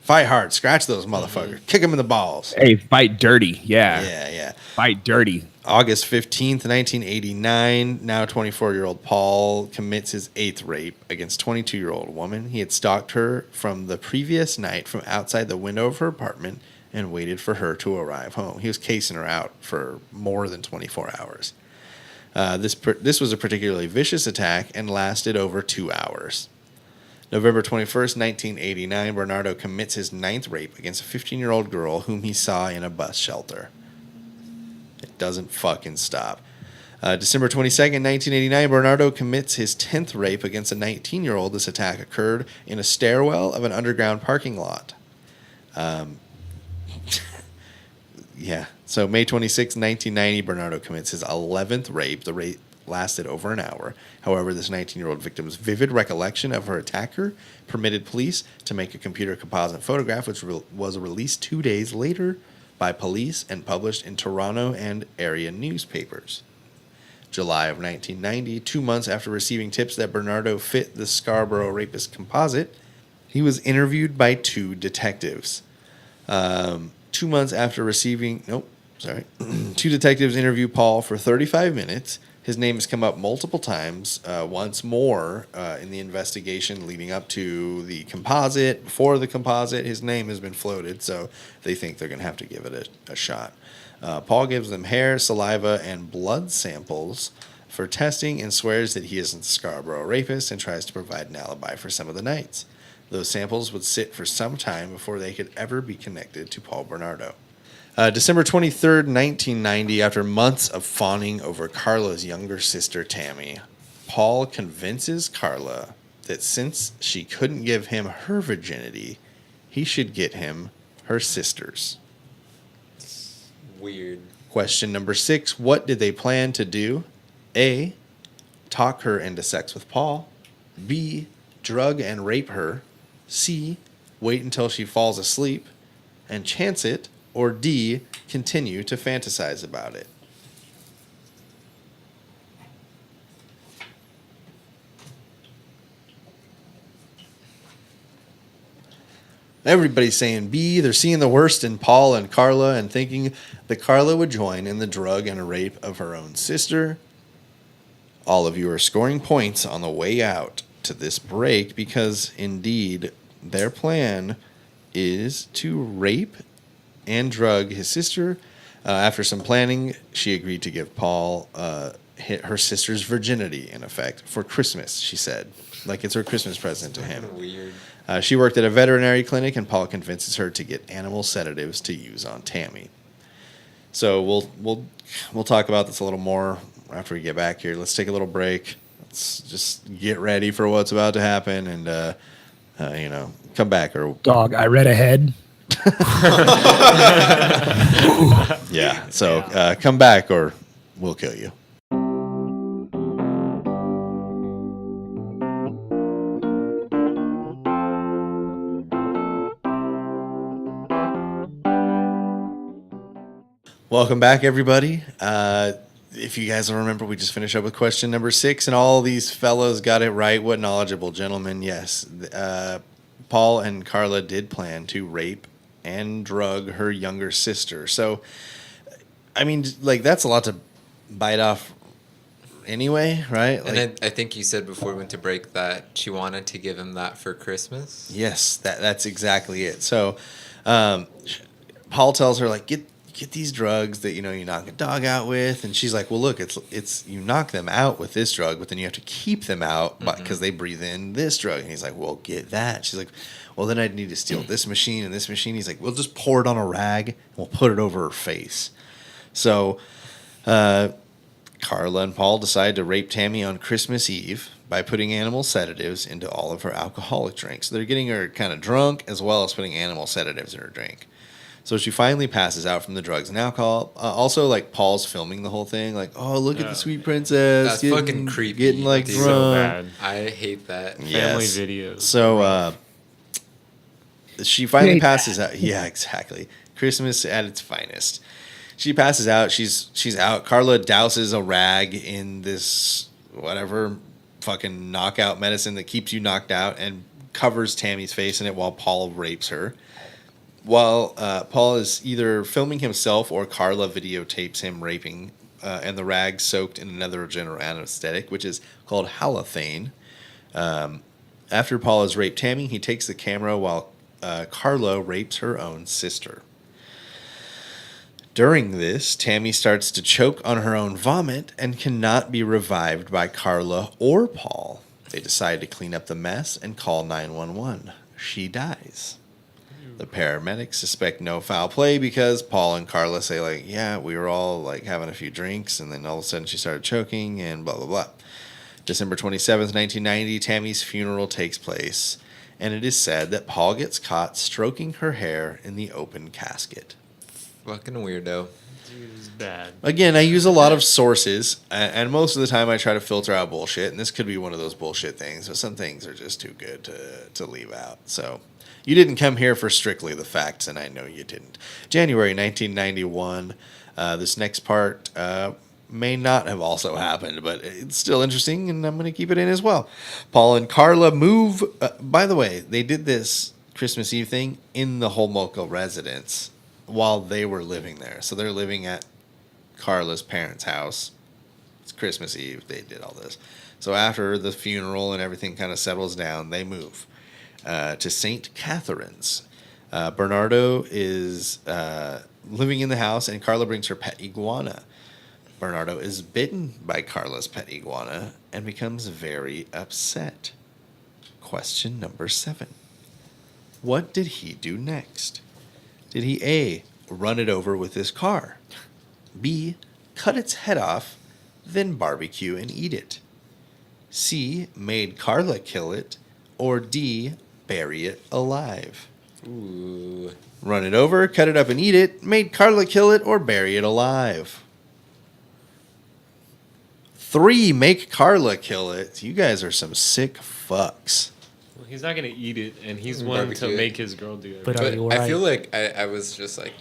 Fight hard. Scratch those motherfuckers. Kick them in the balls. Hey, fight dirty. Yeah. Yeah. Fight dirty. August 15th, 1989, now 24-year-old Paul commits his 8th rape against 22-year-old woman. He had stalked her from the previous night from outside the window of her apartment and waited for her to arrive home. He was casing her out for more than 24 hours. This was a particularly vicious attack and lasted over 2 hours. November 21st, 1989, Bernardo commits his 9th rape against a 15-year-old girl whom he saw in a bus shelter. It doesn't fucking stop. December 22nd, 1989, Bernardo commits his 10th rape against a 19-year-old. This attack occurred in a stairwell of an underground parking lot. Yeah. So May 26, 1990, Bernardo commits his 11th rape. The rape lasted over an hour. However, this 19-year-old victim's vivid recollection of her attacker permitted police to make a computer composite photograph, which was released 2 days later by police and published in Toronto and area newspapers. July of 1990, 2 months after receiving tips that Bernardo fit the Scarborough rapist composite, he was interviewed by 2 detectives. 2 months after receiving... 2 detectives interview Paul for 35 minutes. His name has come up multiple times, once more in the investigation leading up to the composite. Before the composite, his name has been floated, so they think they're going to have to give it a shot. Paul gives them hair, saliva, and blood samples for testing and swears that he isn't the Scarborough rapist and tries to provide an alibi for some of the nights. Those samples would sit for some time before they could ever be connected to Paul Bernardo. December 23rd, 1990, after months of fawning over Karla's younger sister, Tammy, Paul convinces Karla that since she couldn't give him her virginity, he should get him her sister's. Weird. Question number 6, what did they plan to do? A, talk her into sex with Paul. B, drug and rape her. C, wait until she falls asleep and chance it. Or D, continue to fantasize about it. Everybody's saying B. They're seeing the worst in Paul and Karla and thinking that Karla would join in the drug and rape of her own sister. All of you are scoring points on the way out to this break because, indeed, their plan is to rape and drug his sister. After some planning, she agreed to give Paul her sister's virginity, in effect, for Christmas, she said. Like it's her Christmas present to him. Weird. She worked at a veterinary clinic, and Paul convinces her to get animal sedatives to use on Tammy. So we'll talk about this a little more after we get back here. Let's take a little break. Let's just get ready for what's about to happen, and come back. Or dog, I read ahead. Yeah. So come back, or we'll kill you. Welcome back, everybody. If you guys don't remember, we just finished up with question number 6, and all these fellows got it right. What knowledgeable gentlemen. Yes. Paul and Karla did plan to rape and drug her younger sister. So, I mean, like, that's a lot to bite off anyway, right? Like, And I think you said before we went to break that she wanted to give him that for Christmas. Yes, that's exactly it. So, Paul tells her, like, get these drugs that, you knock a dog out with. And she's like, well, look, it's you knock them out with this drug, but then you have to keep them out because they breathe in this drug. And he's like, well, get that. She's like, well, then I'd need to steal this machine and this machine. He's like, we'll just pour it on a rag and we'll put it over her face. So Karla and Paul decide to rape Tammy on Christmas Eve by putting animal sedatives into all of her alcoholic drinks. So they're getting her kind of drunk as well as putting animal sedatives in her drink. So she finally passes out from the drugs and alcohol. Also, like, Paul's filming the whole thing. Like, oh, look at the sweet princess. That's fucking creepy. Getting, like, Dude, drunk. So bad. I hate that. Family Yes. videos. So she finally passes out. Yeah, exactly. Christmas at its finest. She passes out. She's out. Karla douses a rag in this whatever fucking knockout medicine that keeps you knocked out and covers Tammy's face in it while Paul rapes her. While Paul is either filming himself or Karla videotapes him raping and the rag soaked in another general anesthetic, which is called halothane. After Paul has raped Tammy, he takes the camera while Karla rapes her own sister. During this, Tammy starts to choke on her own vomit and cannot be revived by Karla or Paul. They decide to clean up the mess and call 911. She dies. The paramedics suspect no foul play because Paul and Karla say, like, yeah, we were all like having a few drinks, and then all of a sudden she started choking and blah, blah, blah. December 27th, 1990, Tammy's funeral takes place, and it is said that Paul gets caught stroking her hair in the open casket. Fucking weirdo. Dude, it's bad. Again, I use a lot of sources, and most of the time I try to filter out bullshit, and this could be one of those bullshit things, but some things are just too good to leave out. So, you didn't come here for strictly the facts, and I know you didn't. January 1991, this next part may not have also happened, but it's still interesting, and I'm going to keep it in as well. Paul and Karla move. By the way, they did this Christmas Eve thing in the Homolka residence while they were living there. So they're living at Karla's parents' house. It's Christmas Eve. They did all this. So after the funeral and everything kind of settles down, they move to St. Catherine's. Bernardo is living in the house, and Karla brings her pet iguana. Bernardo is bitten by Karla's pet iguana and becomes very upset. Question number 7. What did he do next? Did he A, run it over with his car, B, cut its head off, then barbecue and eat it, C, made Karla kill it, or D, bury it alive? Ooh. Run it over, cut it up and eat it, made Karla kill it, or bury it alive? 3, make Karla kill it. You guys are some sick fucks. Well, he's not going to eat it, and he's one Barbecue to it. make his girl do it. But But are you I right? feel like I was just like,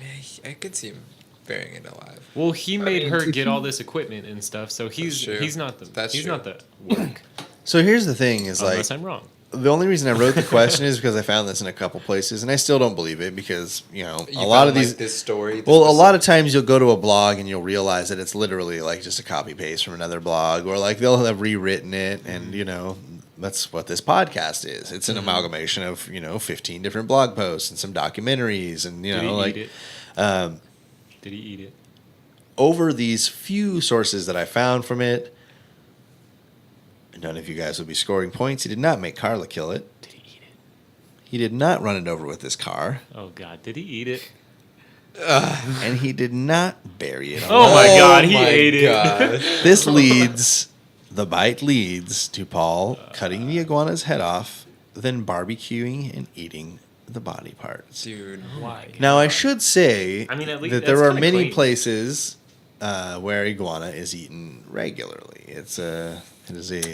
I could see him burying it alive. Well, he made mean, her to get keep- all this equipment and stuff, so he's true. not the That's he's true. not the work. So here's the thing is like, Unless I'm wrong. the only reason I wrote the question is because I found this in a couple places, and I still don't believe it because, you know, You a lot found, of these... like, this story. Well, a lot of times you'll go to a blog and you'll realize that it's literally like just a copy paste from another blog, or like they'll have rewritten it, and you know that's what this podcast is. It's an amalgamation of 15 different blog posts and some documentaries, and Did he like eat it? Did he eat it? over these few sources that I found from it. None of you guys will be scoring points. He did not make Karla kill it. Did he eat it? He did not run it over with his car, Oh God, did he eat it? and he did not bury it. Oh my God, he my ate it. God. The bite leads to Paul cutting the iguana's head off, then barbecuing and eating the body parts. Dude. Why? Now, I should say I mean, at least that that's there are kinda many clean. places where iguana is eaten regularly. It is a...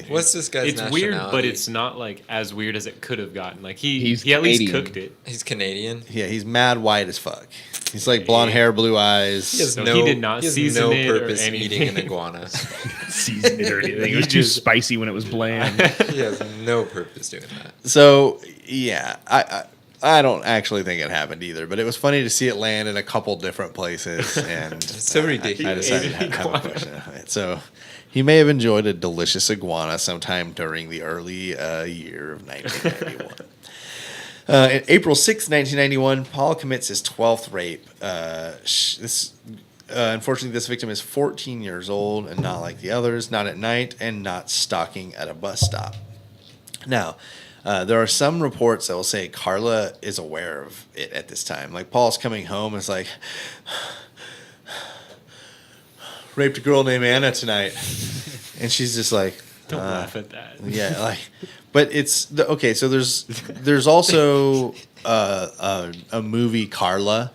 What's this guy's It's nationality? weird, but it's not like as weird as it could have gotten. Like he He's at least Canadian. cooked it. He's Canadian. Yeah, he's mad white as fuck. He's like blonde hair, blue eyes. He has So no, he did not he has season no it or purpose eating an anything. iguana. Seasoned it or anything. It was too spicy when it was bland. He has no purpose doing that. So, yeah, I don't actually think it happened either, but it was funny to see it land in a couple different places, and It's so ridiculous. I decided to have a question of it. So, he may have enjoyed a delicious iguana sometime during the early year of 1991. In April 6, 1991, Paul commits his 12th rape. Unfortunately, this victim is 14 years old and not like the others, not at night, and not stalking at a bus stop. Now, there are some reports that will say Karla is aware of it at this time. Like, Paul's coming home and is like, raped a girl named Anna tonight. And she's just like, Don't laugh at that. yeah, like, but it's okay. So there's also a movie Karla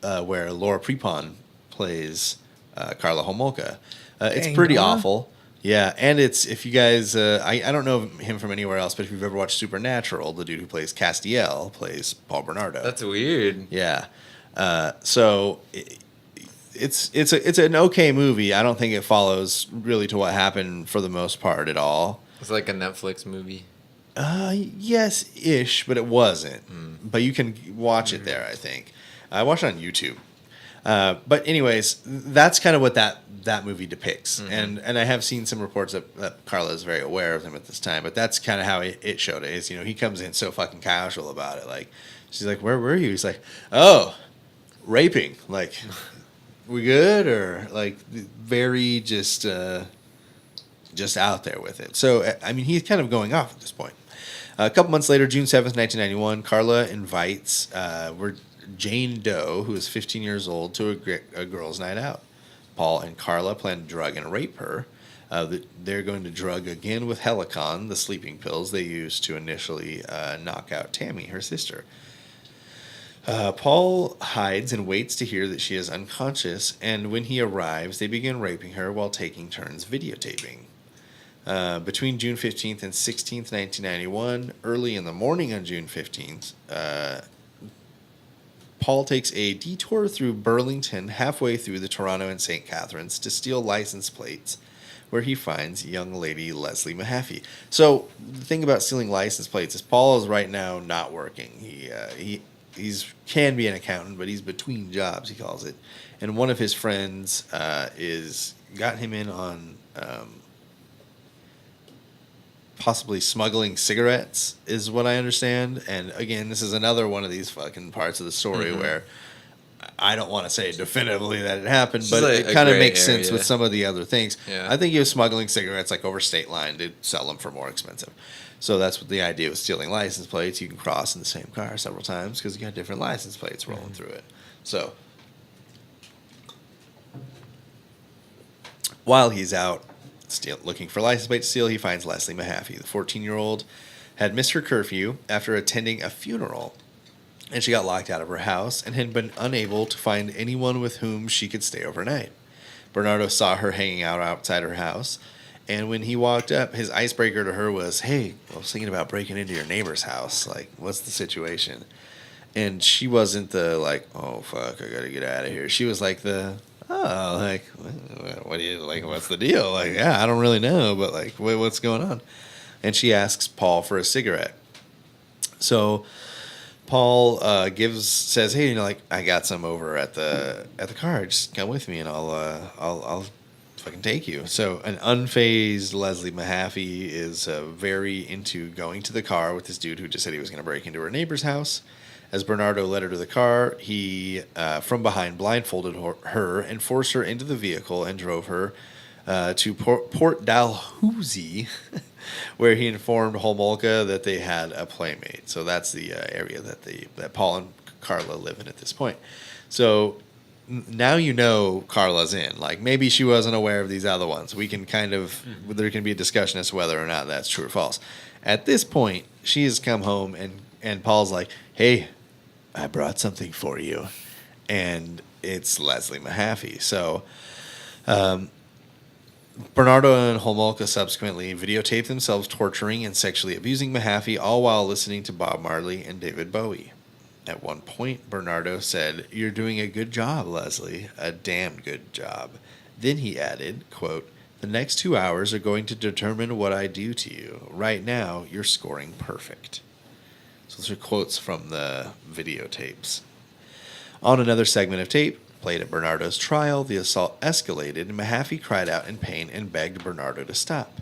where Laura Prepon plays Karla Homolka. It's pretty awful. Yeah, and it's if you guys, I don't know him from anywhere else, but if you've ever watched Supernatural, the dude who plays Castiel plays Paul Bernardo. That's weird. Yeah, so. It's an okay movie. I don't think it follows really to what happened for the most part at all. It's like a Netflix movie. Yes-ish, but it wasn't. But you can watch it there, I think. I watched it on YouTube. But anyways, that's kind of what that movie depicts. And I have seen some reports that Karla is very aware of him at this time, but that's kind of how it showed it. Is, he comes in so fucking casual about it. Like, she's like, "Where were you?" He's like, "Oh, raping." Like, we good? Or like very just out there with it. So, I mean, he's kind of going off at this point. A couple months later, June 7th, 1991, Karla invites Jane Doe, who is 15 years old, to a girls' night out. Paul and Karla plan to drug and rape her. They're going to drug again with Helicon, the sleeping pills they used to initially knock out Tammy, her sister. Paul hides and waits to hear that she is unconscious, and when he arrives, they begin raping her while taking turns videotaping. Between June 15th and 16th, 1991, early in the morning on June 15th, Paul takes a detour through Burlington halfway through the Toronto and St. Catharines to steal license plates, where he finds young lady Leslie Mahaffey. So the thing about stealing license plates is Paul is right now not working. He's can be an accountant, but he's between jobs, he calls it. And one of his friends got him in on possibly smuggling cigarettes, is what I understand. And again, this is another one of these fucking parts of the story where I don't want to say definitively that it happened, but it kind of makes sense with some of the other things. Yeah. I think he was smuggling cigarettes like over state line to sell them for more expensive. So that's what the idea was, stealing license plates. You can cross in the same car several times because you got different license plates rolling through it. So while he's out looking for license plate to steal, he finds Leslie Mahaffey. The 14-year-old had missed her curfew after attending a funeral, and she got locked out of her house and had been unable to find anyone with whom she could stay overnight. Bernardo saw her hanging out outside her house, and when he walked up, his icebreaker to her was, "Hey, I was thinking about breaking into your neighbor's house. Like, what's the situation?" And she wasn't the, like, "Oh, fuck, I gotta get out of here." She was like what do you, like, what's the deal? Like, yeah, I don't really know, but, like, what's going on? And she asks Paul for a cigarette. So Paul says, "Hey, like, I got some over at the car. Just come with me, and I'll fucking take you." So an unfazed Leslie Mahaffey is very into going to the car with this dude who just said he was going to break into her neighbor's house. As Bernardo led her to the car, he, from behind, blindfolded her and forced her into the vehicle and drove her to Port Dalhousie, where he informed Homolka that they had a playmate. So that's the area that Paul and Karla live in at this point. So now Karla's in. Like, maybe she wasn't aware of these other ones. We can there can be a discussion as to whether or not that's true or false. At this point, she has come home, and Paul's like, "Hey, I brought something for you." And it's Leslie Mahaffey. So Bernardo and Homolka subsequently videotaped themselves torturing and sexually abusing Mahaffey, all while listening to Bob Marley and David Bowie. At one point, Bernardo said, "You're doing a good job, Leslie, a damn good job." Then he added, quote, "The next 2 hours are going to determine what I do to you. Right now, you're scoring perfect." So those are quotes from the videotapes. On another segment of tape, played at Bernardo's trial, the assault escalated, and Mahaffey cried out in pain and begged Bernardo to stop.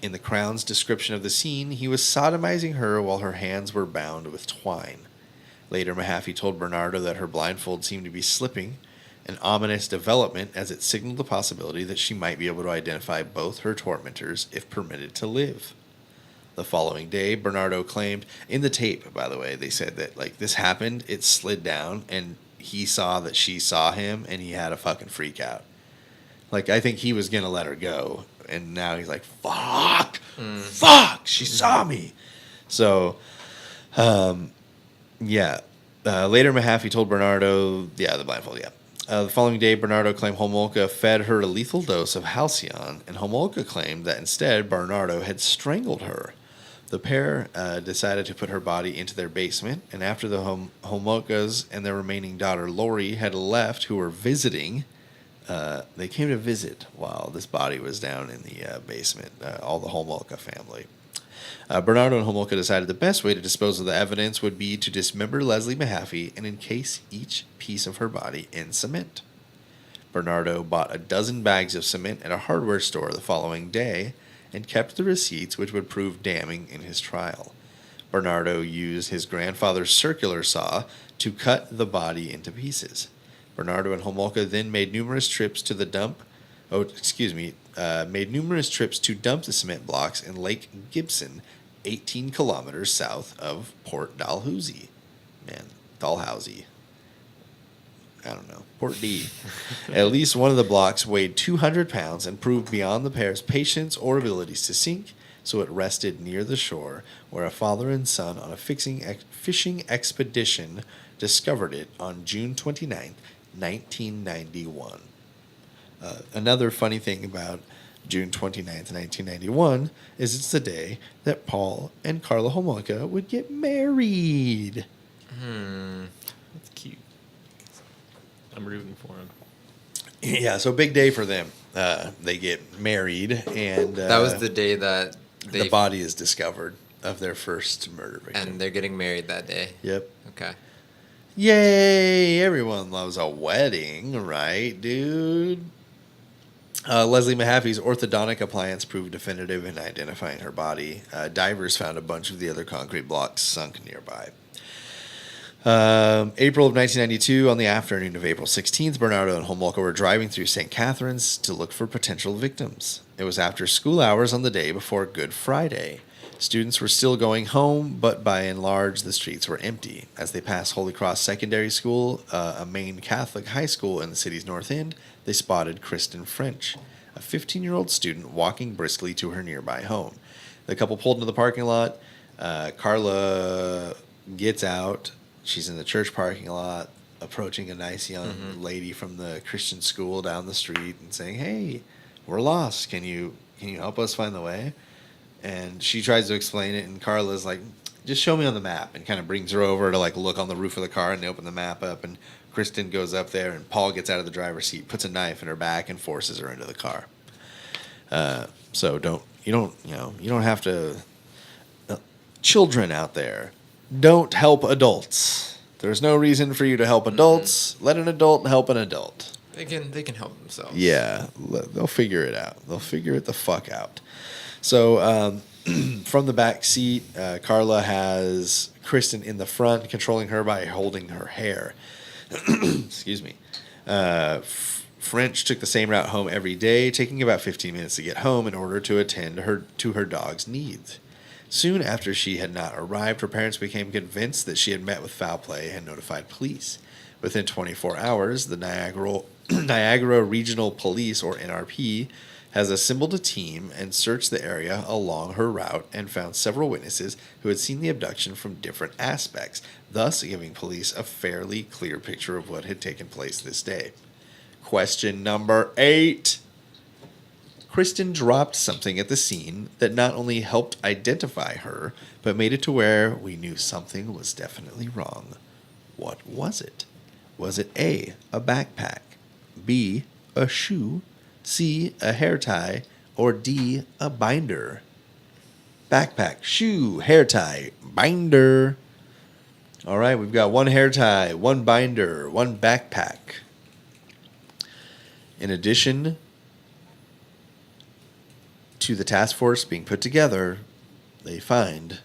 In the Crown's description of the scene, he was sodomizing her while her hands were bound with twine. Later, Mahaffey told Bernardo that her blindfold seemed to be slipping, an ominous development as it signaled the possibility that she might be able to identify both her tormentors if permitted to live. The following day, Bernardo claimed, in the tape, by the way, they said that, like, this happened, it slid down, and he saw that she saw him, and he had a fucking freak out. Like, I think he was going to let her go, and now he's like, fuck, she saw me. So, yeah. Later, Mahaffey told Bernardo, the blindfold, the following day, Bernardo claimed Homolka fed her a lethal dose of Halcyon, and Homolka claimed that instead, Bernardo had strangled her. The pair decided to put her body into their basement, and after the Homolkas and their remaining daughter, Lori, had left, who were visiting, they came to visit while this body was down in the basement, all the Homolka family. Bernardo and Homolka decided the best way to dispose of the evidence would be to dismember Leslie Mahaffey and encase each piece of her body in cement. Bernardo bought a dozen bags of cement at a hardware store the following day and kept the receipts, which would prove damning in his trial. Bernardo used his grandfather's circular saw to cut the body into pieces. Bernardo and Homolka then made numerous trips to dump the cement blocks in Lake Gibson, 18 kilometers south of Port Dalhousie. Dalhousie. I don't know. Port D. At least one of the blocks weighed 200 pounds and proved beyond the pair's patience or abilities to sink, so it rested near the shore, where a father and son on a fishing expedition discovered it on June 29th, 1991. Another funny thing about June 29th, 1991 is it's the day that Paul and Karla Homolka would get married. That's cute. I'm rooting for him. Yeah, so big day for them. They get married, and that was the day that the body is discovered of their first murder victim. And they're getting married that day. Yep. Okay. Yay! Everyone loves a wedding, right, dude? Leslie Mahaffey's orthodontic appliance proved definitive in identifying her body. Divers found a bunch of the other concrete blocks sunk nearby. April of 1992, on the afternoon of April 16th, Bernardo and Homolka were driving through St. Catharines to look for potential victims. It was after school hours on the day before Good Friday. Students were still going home, but by and large, the streets were empty. As they passed Holy Cross Secondary School, a main Catholic high school in the city's north end, they spotted Kristen French, a 15-year-old student walking briskly to her nearby home. The couple pulled into the parking lot. Carla gets out. She's in the church parking lot, approaching a nice young lady from the Christian school down the street and saying, "Hey, we're lost. Can you help us find the way?" And she tries to explain it, and Carla's like, "Just show me on the map," and kind of brings her over to like look on the roof of the car, and they open the map up, and Kristen goes up there, and Paul gets out of the driver's seat, puts a knife in her back, and forces her into the car. So you don't have to. Children out there, don't help adults. There's no reason for you to help adults. Let an adult help an adult. They can help themselves. Yeah, they'll figure it out. They'll figure it the fuck out. So from the back seat, Carla has Kristen in the front, controlling her by holding her hair. Excuse me. French took the same route home every day, taking about 15 minutes to get home in order to attend to her dog's needs. Soon after she had not arrived, her parents became convinced that she had met with foul play and notified police. Within 24 hours, the Niagara Regional Police, or NRP, has assembled a team and searched the area along her route and found several witnesses who had seen the abduction from different aspects, thus giving police a fairly clear picture of what had taken place this day. Question number 8. Kristen dropped something at the scene that not only helped identify her, but made it to where we knew something was definitely wrong. What was it? Was it A, a backpack, B, a shoe, C, a hair tie, or D, a binder? Backpack, shoe, hair tie, binder. All right, we've got one hair tie, one binder, one backpack. In addition to the task force being put together, they find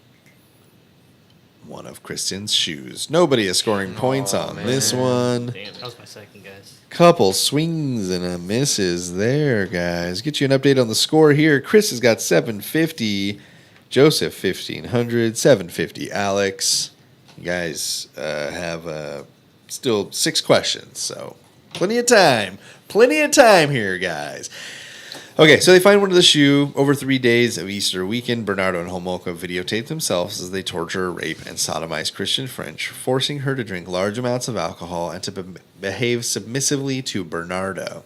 one of Kristen's shoes. Nobody is scoring points on this one. Damn, that was my second guess. Couple swings and a misses there, guys. Get you an update on the score here. Chris has got 750. Joseph, 1,500. 750. Alex. You guys have still 6 questions, so plenty of time. Plenty of time here, guys. Okay, so they find one of the shoe. Over 3 days of Easter weekend, Bernardo and Homolka videotaped themselves as they torture, rape, and sodomize Kristen French, forcing her to drink large amounts of alcohol and to behave submissively to Bernardo.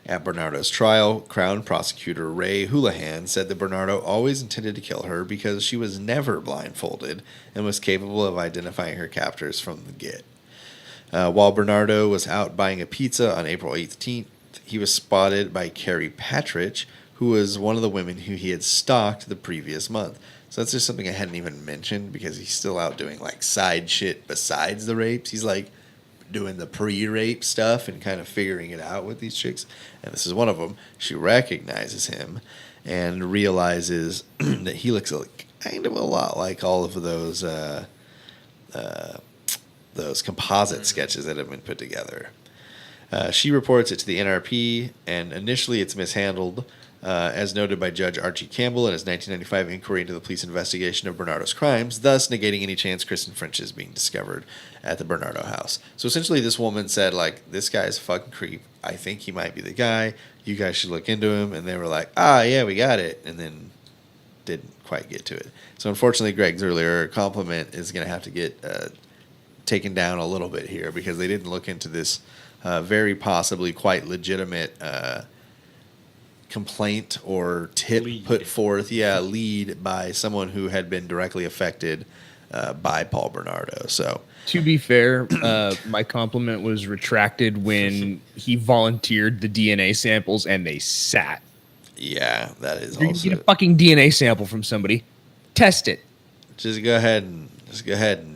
At Bernardo's trial, Crown Prosecutor Ray Houlihan said that Bernardo always intended to kill her because she was never blindfolded and was capable of identifying her captors from the get. While Bernardo was out buying a pizza on April 18th, he was spotted by Carrie Patridge who was one of the women who he had stalked the previous month. So that's just something I hadn't even mentioned because he's still out doing like side shit besides the rapes. He's like doing the pre-rape stuff and kind of figuring it out with these chicks. And this is one of them. She recognizes him and realizes that he looks like kind of a lot like all of those composite sketches that have been put together. She reports it to the NRP, and initially it's mishandled, as noted by Judge Archie Campbell in his 1995 inquiry into the police investigation of Bernardo's crimes, thus negating any chance Kristen French is being discovered at the Bernardo house. So essentially this woman said, like, this guy's a fucking creep. I think he might be the guy. You guys should look into him. And they were like, yeah, we got it. And then didn't quite get to it. So unfortunately, Greg's earlier compliment is going to have to get taken down a little bit here because they didn't look into this very possibly quite legitimate complaint or tip put forth, lead by someone who had been directly affected by Paul Bernardo. So, to be fair, my compliment was retracted when he volunteered the DNA samples and they sat. Yeah, that is you also. Get a fucking DNA sample from somebody, test it. Just go ahead and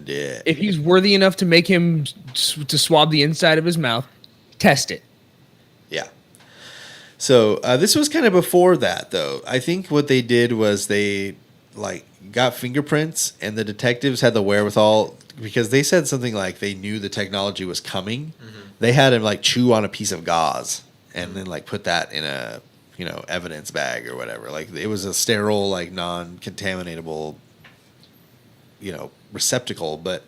do it. If he's worthy enough to make him to swab the inside of his mouth, test it. Yeah. So this was kind of before that, though. I think what they did was they got fingerprints, and the detectives had the wherewithal because they said something like they knew the technology was coming. Mm-hmm. They had him chew on a piece of gauze and then put that in a evidence bag or whatever. Like it was a sterile, non-contaminatable, receptacle, but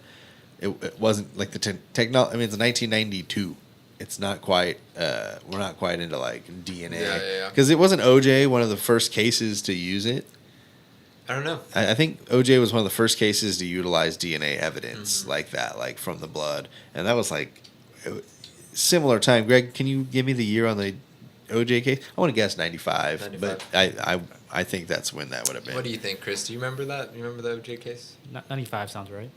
it wasn't like the technology. I mean, it's 1992. It's not quite. We're not quite into DNA because it wasn't OJ one of the first cases to use it. I don't know. I think OJ was one of the first cases to utilize DNA evidence like that, from the blood, and that was similar time. Greg, can you give me the year on the OJ case? I want to guess 95, but I think that's when that would have been. What do you think, Chris? Do you remember that? You remember the OJ case? 95 sounds right.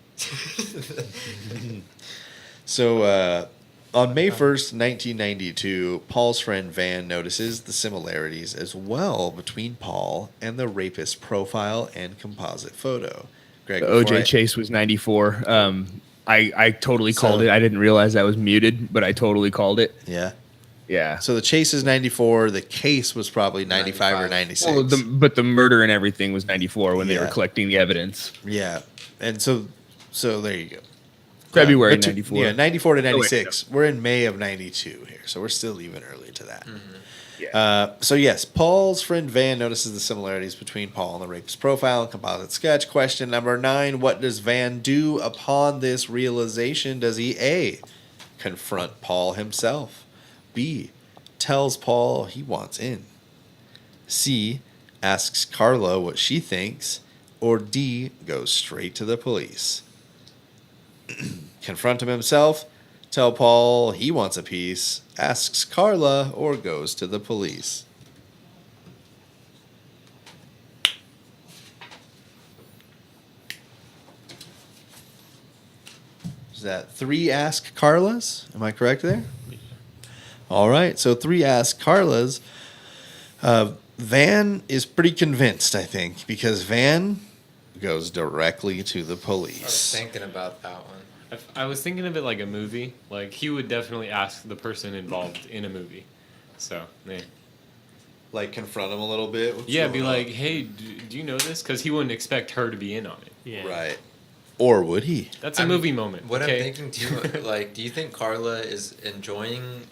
So on May 1st, 1992, Paul's friend Van notices the similarities as well between Paul and the rapist profile and composite photo. Greg, the OJ Chase was 94. I totally called it. I didn't realize that was muted, but I totally called it. Yeah. Yeah. So the chase is 94. The case was probably 95 or 96. Well, but the murder and everything was 94 when they were collecting the evidence. Yeah. And so there you go. February 94. Yeah, 94 to 96. We're in May of 92 here, so we're still even early to that. Mm-hmm. Yeah. So yes, Paul's friend Van notices the similarities between Paul and the rapist profile and composite sketch. Question number 9, what does Van do upon this realization? Does he A, confront Paul himself? B, tells Paul he wants in? C, asks Karla what she thinks? Or D, goes straight to the police? Confront him himself, tell Paul he wants a piece, asks Karla, or goes to the police. Is that 3 ask Karlas? Am I correct there? All right, so 3 ask Karlas. Van is pretty convinced, I think, because Van goes directly to the police. I was thinking about that one. I was thinking of it like a movie. Like, he would definitely ask the person involved in a movie. So, yeah. Confront him a little bit? Yeah, be like, hey, do you know this? Because he wouldn't expect her to be in on it. Yeah. Right. Or would he? That's a movie moment. What okay? I'm thinking, too, do you think Karla is enjoying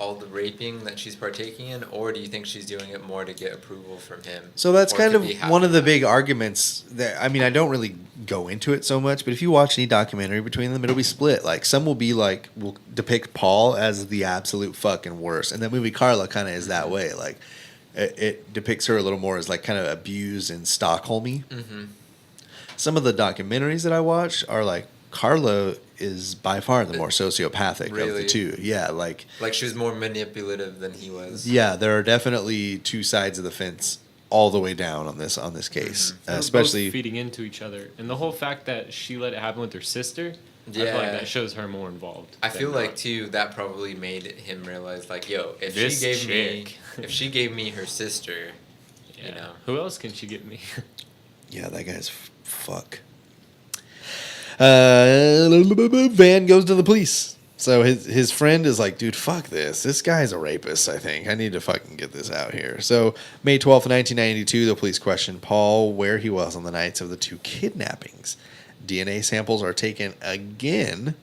all the raping that she's partaking in, or do you think she's doing it more to get approval from him? So that's or kind of one of the that? big arguments that, I mean, I don't really go into it so much, but if you watch any documentary between them, it'll be split. Some will be will depict Paul as the absolute fucking worst, and the movie Karla kind of is that way. It depicts her a little more as kind of abused and Stockholmy. Mm-hmm. Some of the documentaries that I watch are Karla is by far the more sociopathic of the two. Yeah, she was more manipulative than he was. Yeah, there are definitely two sides of the fence all the way down on this case, Mm-hmm. especially both feeding into each other, and the whole fact that she let it happen with her sister. I feel like that shows her more involved. I feel too that probably made him realize, if she gave me her sister, You know. Who else can she get me? Yeah, that guy's fuck. Van goes to the police. So his friend is like, dude, fuck this. This guy's a rapist, I think. I need to fucking get this out here. So May 12th, 1992, the police questioned Paul where he was on the nights of the 2 kidnappings. DNA samples are taken again,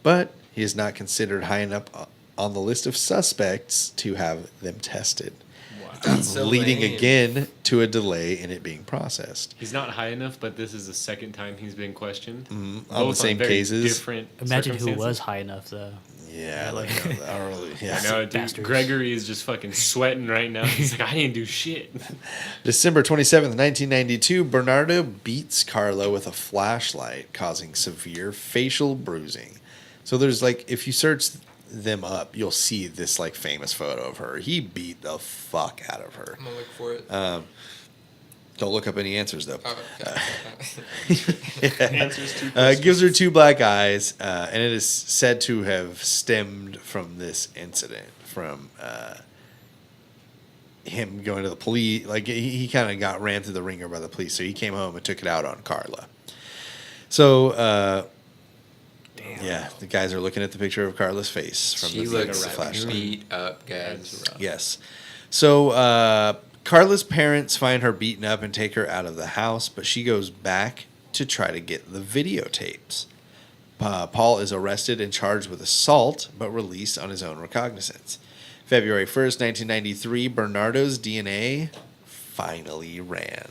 but he is not considered high enough on the list of suspects to have them tested. That's so leading lame. again to a delay in it being processed. He's not high enough, but this is the second time he's been questioned. On the Both same very cases. Different Imagine who circumstances. was high enough though. Yeah, like yeah. I know, dude. Bastards. Gregory is just fucking sweating right now. He's like, I didn't do shit. December 27th, 1992, Bernardo beats Karla with a flashlight, causing severe facial bruising. So there's like, if you search them up, you'll see this like famous photo of her. He beat the fuck out of her. I'm gonna look for it. Don't look up any answers though. Oh, okay. Answers to Gives her 2 black eyes, and it is said to have stemmed from this incident, from him going to the police. Like he kind of got ran through the ringer by the police, so he came home and took it out on Karla. So, yeah, the guys are looking at the picture of Karla's face from She the looks flashlight. beat up, guys. Yes. So Karla's parents find her beaten up and take her out of the house, but she goes back to try to get the videotapes. Paul is arrested and charged with assault, but released on his own recognizance. February 1st, 1993, Bernardo's DNA finally ran.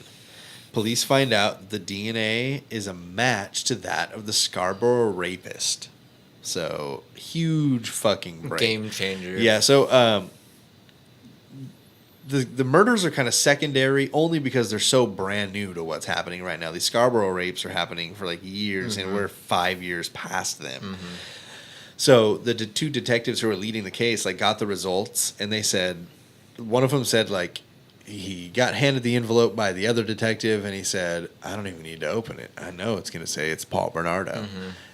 Police find out the DNA is a match to that of the Scarborough rapist. So, huge fucking break. Game changer. Yeah, so the murders are kind of secondary only because they're so brand new to what's happening right now. These Scarborough rapes are happening for like years, and we're 5 years past them. So the 2 detectives who were leading the case like got the results, and they said, one of them said like he got handed the envelope by the other detective, and he said, I don't even need to open it. I know it's going to say it's Paul Bernardo.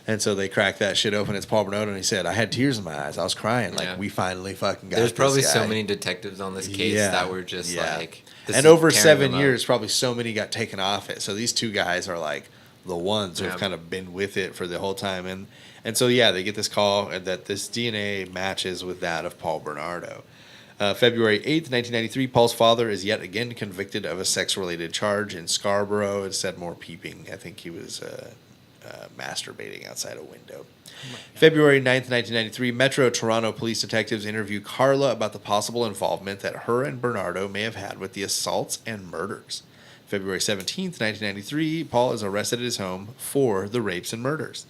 And so they cracked that shit open. It's Paul Bernardo, and he said, I had tears in my eyes. I was crying. Like, Yeah. we finally fucking got There's this probably guy. so many detectives on this case that were just like, this and is over tearing 7 them up. years, probably so many got taken off it. So these 2 guys are like the ones who have Yeah. kind of been with it for the whole time. And so, yeah, they get this call that this DNA matches with that of Paul Bernardo. February 8th, 1993, Paul's father is yet again convicted of a sex-related charge in Scarborough. It said more peeping. I think he was masturbating outside a window. February 9th, 1993, Metro Toronto police detectives interview Karla about the possible involvement that her and Bernardo may have had with the assaults and murders. February 17th, 1993, Paul is arrested at his home for the rapes and murders.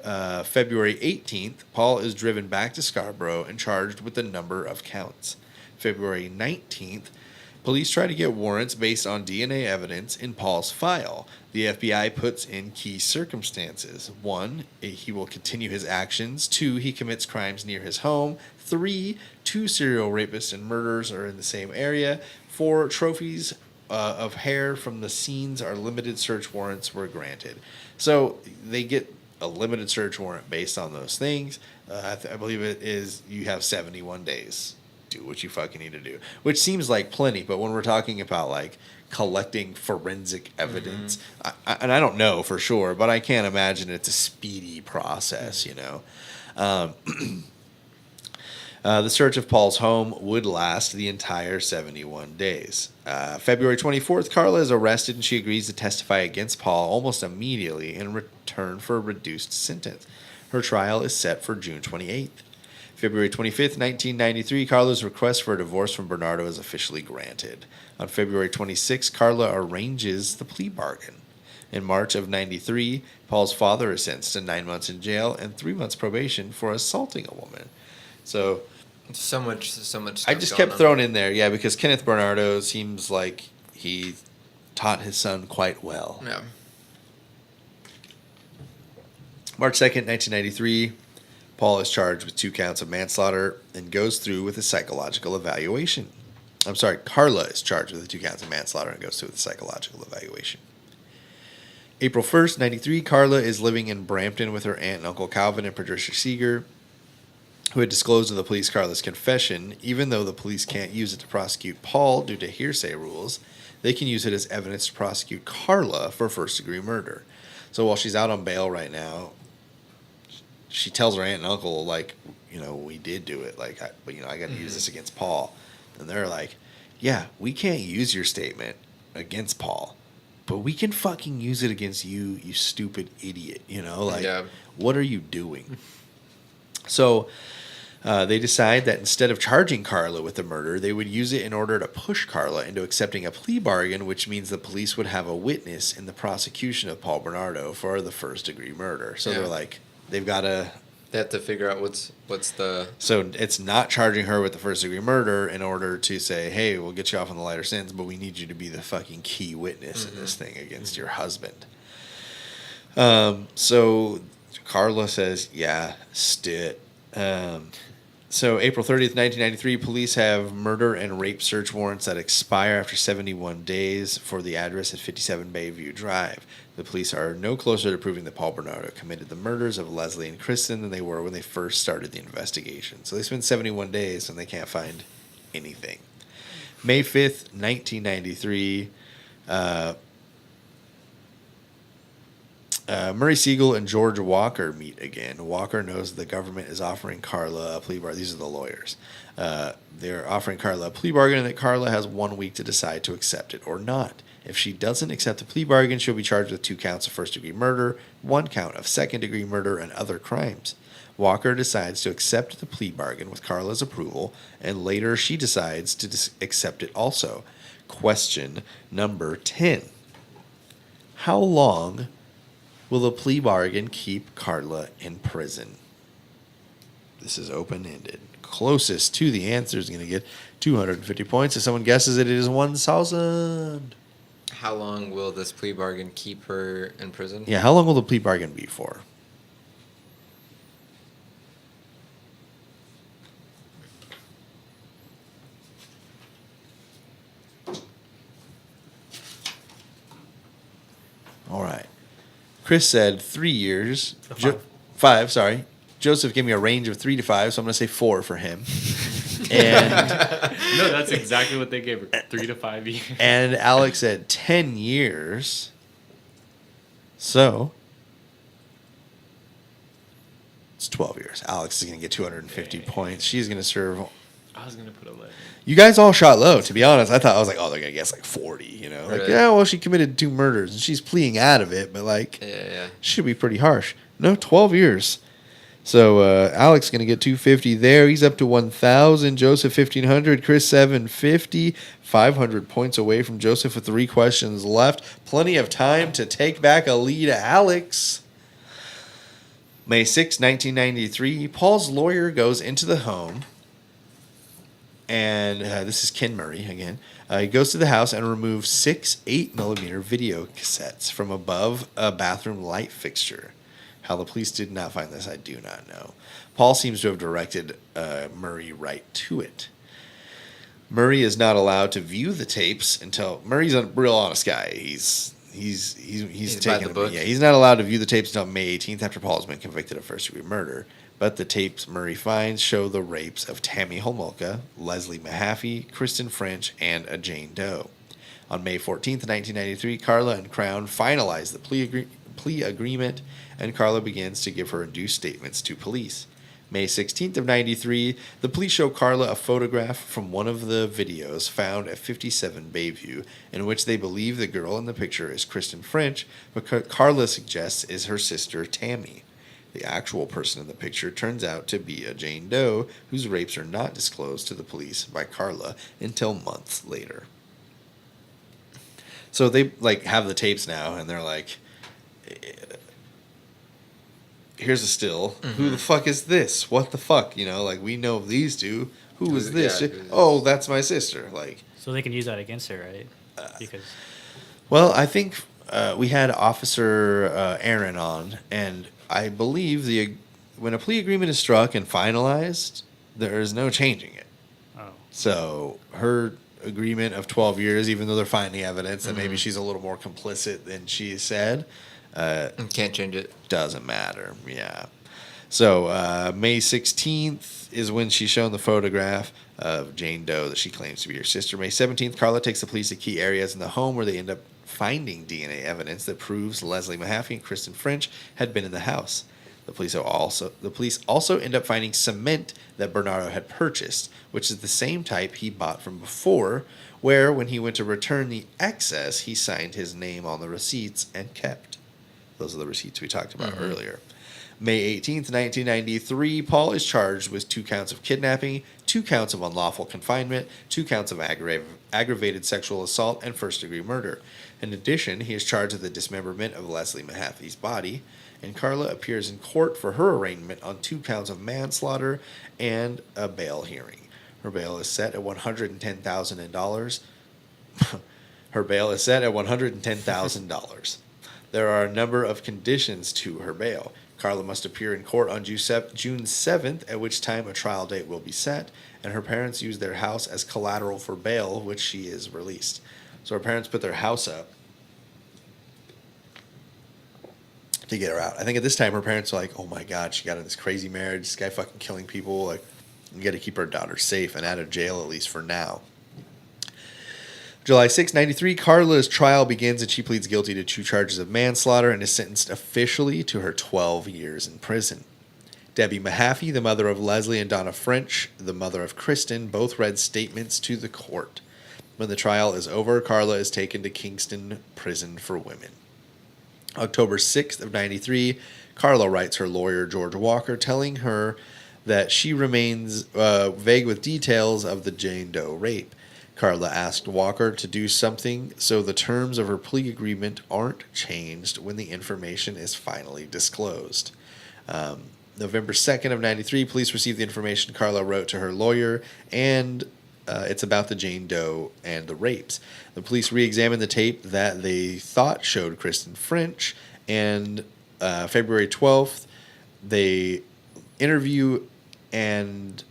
February 18th, Paul is driven back to Scarborough and charged with a number of counts. February 19th, police try to get warrants based on DNA evidence in Paul's file. The FBI puts in key circumstances. 1, he will continue his actions. 2, he commits crimes near his home. 3, 2 serial rapists and murderers are in the same area. 4, trophies of hair from the scenes are limited search warrants were granted. So they get a limited search warrant based on those things. I believe it is you have 71 days. Do what you fucking need to do, which seems like plenty. But when we're talking about like collecting forensic evidence, and I don't know for sure, but I can't imagine it's a speedy process, you know. The search of Paul's home would last the entire 71 days. February 24th, Karla is arrested and she agrees to testify against Paul almost immediately in return for a reduced sentence. Her trial is set for June 28th. February 25th, 1993, Karla's request for a divorce from Bernardo is officially granted. On February 26th, Karla arranges the plea bargain. In March of 93, Paul's father is sentenced to 9 months in jail and 3 months probation for assaulting a woman. So So much stuff I just going kept on. throwing in there, yeah, because Kenneth Bernardo seems like he taught his son quite well. Yeah. March 2nd, 1993, Paul is charged with 2 counts of manslaughter and goes through with a psychological evaluation. I'm sorry, Karla is charged with the 2 counts of manslaughter and goes through with a psychological evaluation. April 1st, 93, Karla is living in Brampton with her aunt and Uncle Calvin and Patricia Seeger. who had disclosed to the police Karla's confession. Even though the police can't use it to prosecute Paul due to hearsay rules, they can use it as evidence to prosecute Karla for first-degree murder. So while she's out on bail right now, she tells her aunt and uncle, like, we did do it. Like, but I got to use this against Paul. And they're like, yeah, we can't use your statement against Paul, but we can fucking use it against you, you stupid idiot. What are you doing? So they decide that instead of charging Karla with the murder, they would use it in order to push Karla into accepting a plea bargain, which means the police would have a witness in the prosecution of Paul Bernardo for the first-degree murder. So they're like, they've got to... They have to figure out what's the... So it's not charging her with the first-degree murder in order to say, hey, we'll get you off on the lighter sins, but we need you to be the fucking key witness in this thing against your husband. So Karla says, yeah, stit. So April 30th, 1993, police have murder and rape search warrants that expire after 71 days for the address at 57 Bayview Drive. The police are no closer to proving that Paul Bernardo committed the murders of Leslie and Kristen than they were when they first started the investigation. So they spent 71 days and they can't find anything. May 5th, 1993, Murray Siegel and George Walker meet again. Walker knows the government is offering Karla a plea bargain. These are the lawyers. They're offering Karla a plea bargain and that Karla has 1 week to decide to accept it or not. If she doesn't accept the plea bargain, she'll be charged with 2 counts of first-degree murder, 1 count of second-degree murder, and other crimes. Walker decides to accept the plea bargain with Karla's approval, and later she decides to accept it also. Question number 10. How long will the plea bargain keep Karla in prison? This is open-ended. Closest to the answer is going to get 250 points. If someone guesses it is 1,000. How long will this plea bargain keep her in prison? Yeah, how long will the plea bargain be for? All right. Chris said 3 years. 5, sorry. Joseph gave me a range of 3 to 5, so I'm going to say 4 for him. And no, that's exactly what they gave her. 3 to 5 years. And Alex said 10 years. So it's 12 years. Alex is going to get 250 points. She's going to serve. I was going to put 11. You guys all shot low, to be honest. I was like, oh, they're going to guess like 40, Like, Really? yeah, well, she committed 2 murders, and she's pleading out of it, but like, Yeah. should be pretty harsh. No, 12 years. So Alex is going to get 250 there. He's up to 1,000. Joseph 1,500. Chris 750. 500 points away from Joseph with 3 questions left. Plenty of time to take back a lead. Alex. May 6, 1993. Paul's lawyer goes into the home. And this is Ken Murray again. He goes to the house and removes 6 8mm video cassettes from above a bathroom light fixture. How the police did not find this, I do not know. Paul seems to have directed Murray right to it. Murray is not allowed to view the tapes until Murray's a real honest guy. He's by taking the book. Yeah, he's not allowed to view the tapes until May 18th after Paul's been convicted of first-degree murder. But the tapes Murray finds show the rapes of Tammy Homolka, Leslie Mahaffey, Kristen French, and a Jane Doe. On May 14th, 1993, Karla and Crown finalize the plea agreement, and Karla begins to give her induced statements to police. May 16th of 93, the police show Karla a photograph from one of the videos found at 57 Bayview, in which they believe the girl in the picture is Kristen French, but Karla suggests is her sister Tammy. The actual person in the picture turns out to be a Jane Doe, whose rapes are not disclosed to the police by Karla until months later. So they have the tapes now, and they're like, here's a still. Mm-hmm. Who the fuck is this? What the fuck? We know of these two. Who is this? Oh, that's my sister. So they can use that against her, right? Because. Well, I think we had Officer Aaron on, and I believe when a plea agreement is struck and finalized, there is no changing it. Oh. So her agreement of 12 years, even though they're finding evidence that maybe she's a little more complicit than she said, can't change it. Doesn't matter. Yeah. So May 16th is when she's shown the photograph of Jane Doe that she claims to be her sister. May 17th, Karla takes the police to key areas in the home where they end up finding DNA evidence that proves Leslie Mahaffey and Kristen French had been in the house. The police also end up finding cement that Bernardo had purchased, which is the same type he bought from before, where when he went to return the excess, he signed his name on the receipts and kept. Those are the receipts we talked about earlier. May 18th, 1993, Paul is charged with 2 counts of kidnapping, 2 counts of unlawful confinement, 2 counts of aggravated sexual assault, and first-degree murder. In addition, he is charged with the dismemberment of Leslie Mahaffey's body, and Karla appears in court for her arraignment on 2 counts of manslaughter and a bail hearing. Her bail is set at $110,000. Her bail is set at $110,000. There are a number of conditions to her bail. Karla must appear in court on June 7th, at which time a trial date will be set, and her parents use their house as collateral for bail, which she is released. So her parents put their house up to get her out. I think at this time her parents are like, oh my God, she got in this crazy marriage, this guy fucking killing people, like, we got to keep our daughter safe and out of jail, at least for now. July 6, 93, Karla's trial begins and she pleads guilty to 2 charges of manslaughter and is sentenced officially to her 12 years in prison. Debbie Mahaffey, the mother of Leslie, and Donna French, the mother of Kristen, both read statements to the court. When the trial is over, Karla is taken to Kingston Prison for Women. October 6th of 93, Karla writes her lawyer, George Walker, telling her that she remains vague with details of the Jane Doe rape. Karla asked Walker to do something so the terms of her plea agreement aren't changed when the information is finally disclosed. November 2nd of 93, police received the information Karla wrote to her lawyer, and it's about the Jane Doe and the rapes. The police re-examined the tape that they thought showed Kristen French, and February 12th, they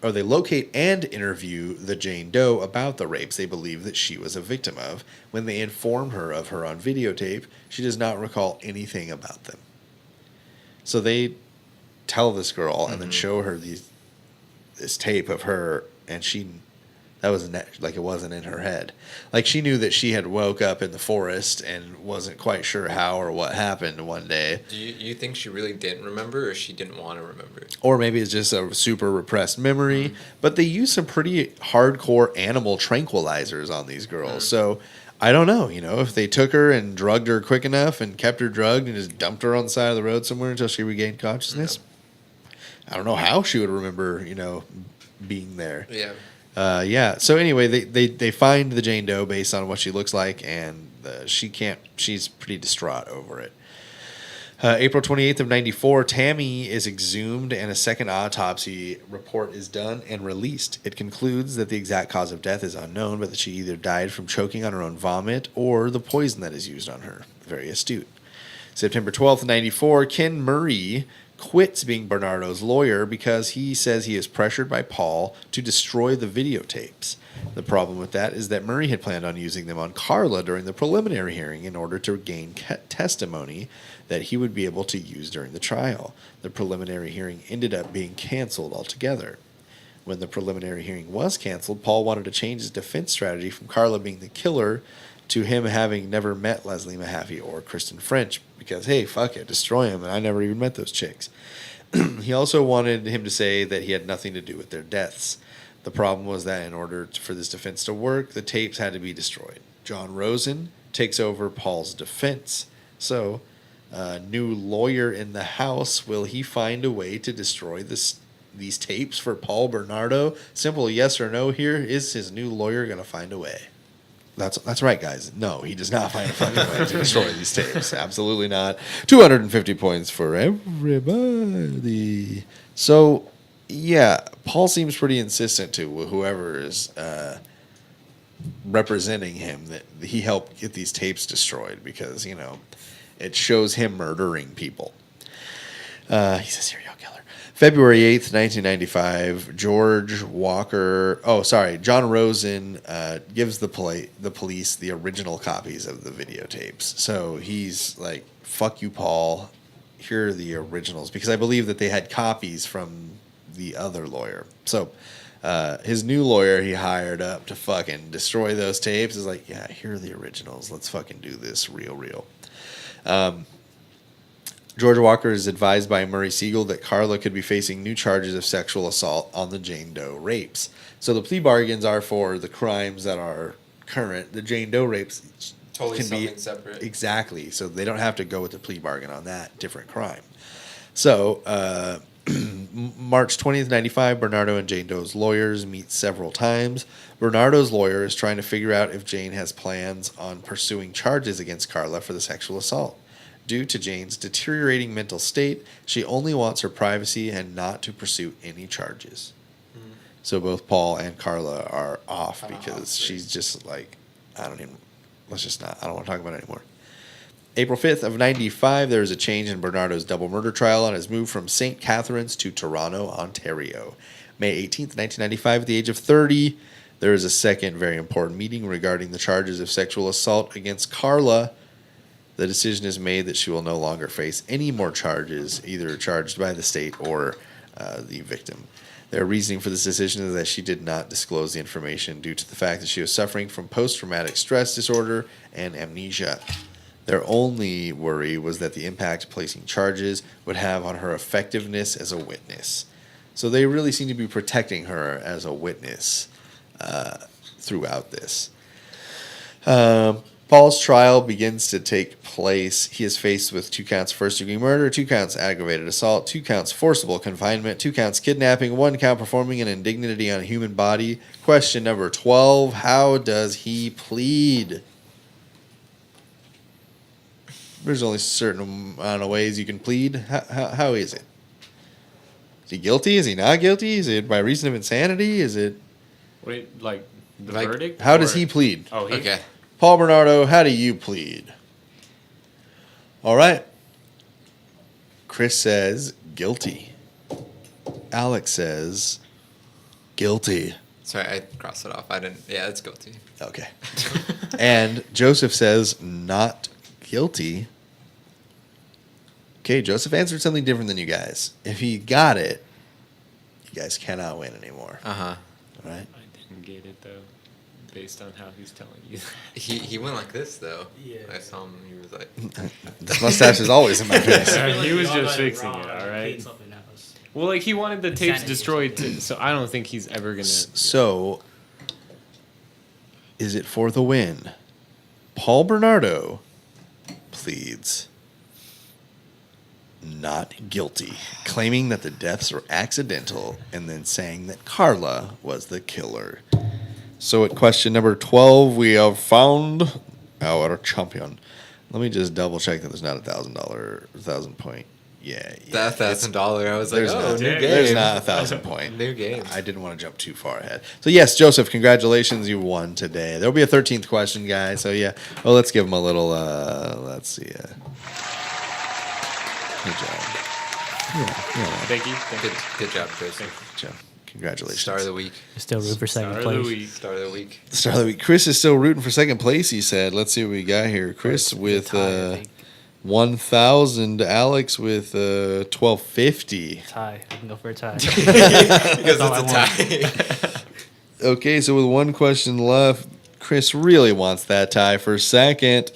locate and interview the Jane Doe about the rapes they believe that she was a victim of. When they inform her of her on videotape, she does not recall anything about them. So they tell this girl and then show her this tape of her, and that was like it wasn't in her head. Like she knew that she had woke up in the forest and wasn't quite sure how or what happened one day. Do you think she really didn't remember, or she didn't want to remember? Or maybe it's just a super repressed memory. But they use some pretty hardcore animal tranquilizers on these girls. So I don't know, if they took her and drugged her quick enough and kept her drugged and just dumped her on the side of the road somewhere until she regained consciousness. I don't know how she would remember, being there. Yeah. So anyway, they find the Jane Doe based on what she looks like, and she's pretty distraught over it. April 28th of 94, Tammy is exhumed and a second autopsy report is done and released. It concludes that the exact cause of death is unknown, but that she either died from choking on her own vomit or the poison that is used on her. Very astute. September 12th, 94, Ken Murray quits being Bernardo's lawyer because he says he is pressured by Paul to destroy the videotapes. The problem with that is that Murray had planned on using them on Karla during the preliminary hearing in order to gain testimony that he would be able to use during the trial. The preliminary hearing ended up being canceled altogether. When the preliminary hearing was canceled, Paul wanted to change his defense strategy from Karla being the killer to him having never met Leslie Mahaffey or Kristen French, because, hey, fuck it, destroy him, and I never even met those chicks. He also wanted him to say that he had nothing to do with their deaths. The problem was that in order for this defense to work, the tapes had to be destroyed. John Rosen takes over Paul's defense. So, new lawyer in the house, will he find a way to destroy these tapes for Paul Bernardo? Simple yes or no here. Is his new lawyer going to find a way? That's right, guys. No, he does not find a fucking way to destroy these tapes. Absolutely not. 250 points for everybody. So, yeah, Paul seems pretty insistent to whoever is representing him that he helped get these tapes destroyed because, it shows him murdering people. He's a serial killer. February 8th, 1995, John Rosen gives the police the original copies of the videotapes. So he's like, fuck you, Paul. here are the originals, because I believe that they had copies from the other lawyer. So his new lawyer he hired up to fucking destroy those tapes is like, yeah, here are the originals. Let's fucking do this real. Georgia Walker is advised by Murray Siegel that Karla could be facing new charges of sexual assault on the Jane Doe rapes. So the plea bargains are for the crimes that are current. The Jane Doe rapes Totally can something be separate. Exactly. So they don't have to go with the plea bargain on that different crime. So March 20th, 95, Bernardo and Jane Doe's lawyers meet several times. Bernardo's lawyer is trying to figure out if Jane has plans on pursuing charges against Karla for the sexual assault. Due to Jane's deteriorating mental state, she only wants her privacy and not to pursue any charges. So both Paul and Karla are off because she's just like, I don't want to talk about it anymore. April 5th of 95, there was a change in Bernardo's double murder trial on his move from St. Catharines to Toronto, Ontario. May 18th, 1995, at the age of 30, there is a second very important meeting regarding the charges of sexual assault against Karla. The decision is made that she will no longer face any more charges, either charged by the state or the victim. Their reasoning for this decision is that she did not disclose the information due to the fact that she was suffering from post-traumatic stress disorder and amnesia. Their only worry was that the impact placing charges would have on her effectiveness as a witness. So they really seem to be protecting her as a witness throughout this. Paul's trial begins to take place. He is faced with 2 counts first-degree murder, 2 counts aggravated assault, 2 counts forcible confinement, 2 counts kidnapping, 1 count performing an indignity on a human body. Question number 12, how does he plead? There's only a certain amount of ways you can plead. How is it? Is he guilty? Is he not guilty? Is it by reason of insanity? Is it... Wait, like the Like, verdict? How does he plead? Oh, he? Okay. Paul Bernardo, how do you plead? All right. Chris says guilty. Alex says guilty. Sorry, I crossed it off. I didn't. Yeah, it's guilty. Okay. And Joseph says not guilty. Okay, Joseph answered something different than you guys. If he got it, you guys cannot win anymore. Uh-huh. All right? I didn't get it though, based on how he's telling you. He went like this though. Yeah. I saw him. He was like, This mustache is always in my face. Yeah, I feel he was we all just got it fixing wrong. it, all He right? paid something else. Well, like he wanted the tapes Insanity. destroyed too, so I don't think he's ever gonna. So, is it for the win? Paul Bernardo pleads not guilty, claiming that the deaths were accidental and then saying that Karla was the killer. So at question number 12, we have found our champion. Let me just double check that there's not $1,000 point. Yeah. that $1,000. I was like, There's oh, not, new game. there's not 1,000 point. New game. I didn't want to jump too far ahead. So yes, Joseph, congratulations, you won today. There'll be a 13th question, guys. So yeah, well, let's give him a little. Let's see. Good job. Yeah, Thank you. Good job, Joseph. good job. Congratulations. Star of the week. Still root for second Star place. of the week. Star of the week. Star of the week. Chris is still rooting for second place. He said. Let's see what we got here. Chris with Tie, I think. 1,000. Alex with 1,250. Tie. I can go for a tie. Because all it's a tie. Okay, so with one question left, Chris really wants that tie for second.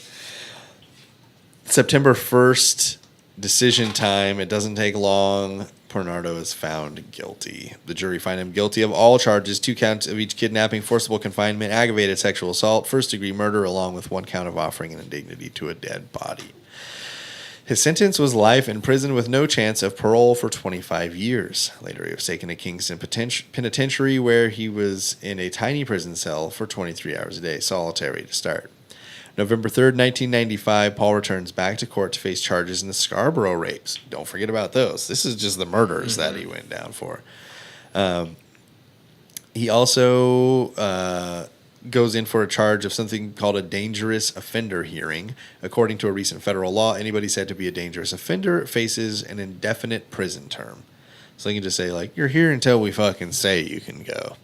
September 1st, decision time. It doesn't take long. Bernardo is found guilty. The jury find him guilty of all charges, 2 counts of each kidnapping, forcible confinement, aggravated sexual assault, first-degree murder, along with 1 count of offering an indignity to a dead body. His sentence was life in prison with no chance of parole for 25 years. Later, he was taken to Kingston Penitentiary, where he was in a tiny prison cell for 23 hours a day, solitary to start. November 3rd, 1995, Paul returns back to court to face charges in the Scarborough rapes. Don't forget about those. This is just the murders that he went down for. He also goes in for a charge of something called a dangerous offender hearing. According to a recent federal law, anybody said to be a dangerous offender faces an indefinite prison term. So they can just say, like, you're here until we fucking say you can go.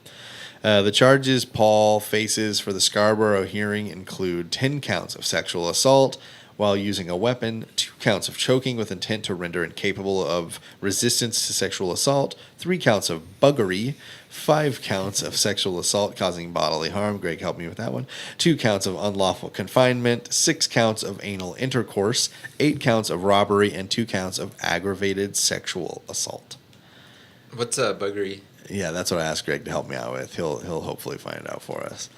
The charges Paul faces for the Scarborough hearing include 10 counts of sexual assault, while using a weapon, 2 counts of choking with intent to render incapable of resistance to sexual assault, 3 counts of buggery, 5 counts of sexual assault causing bodily harm. Greg helped me with that one. 2 counts of unlawful confinement, 6 counts of anal intercourse, 8 counts of robbery, and 2 counts of aggravated sexual assault. What's buggery? Yeah, that's what I asked Greg to help me out with. He'll hopefully find out for us.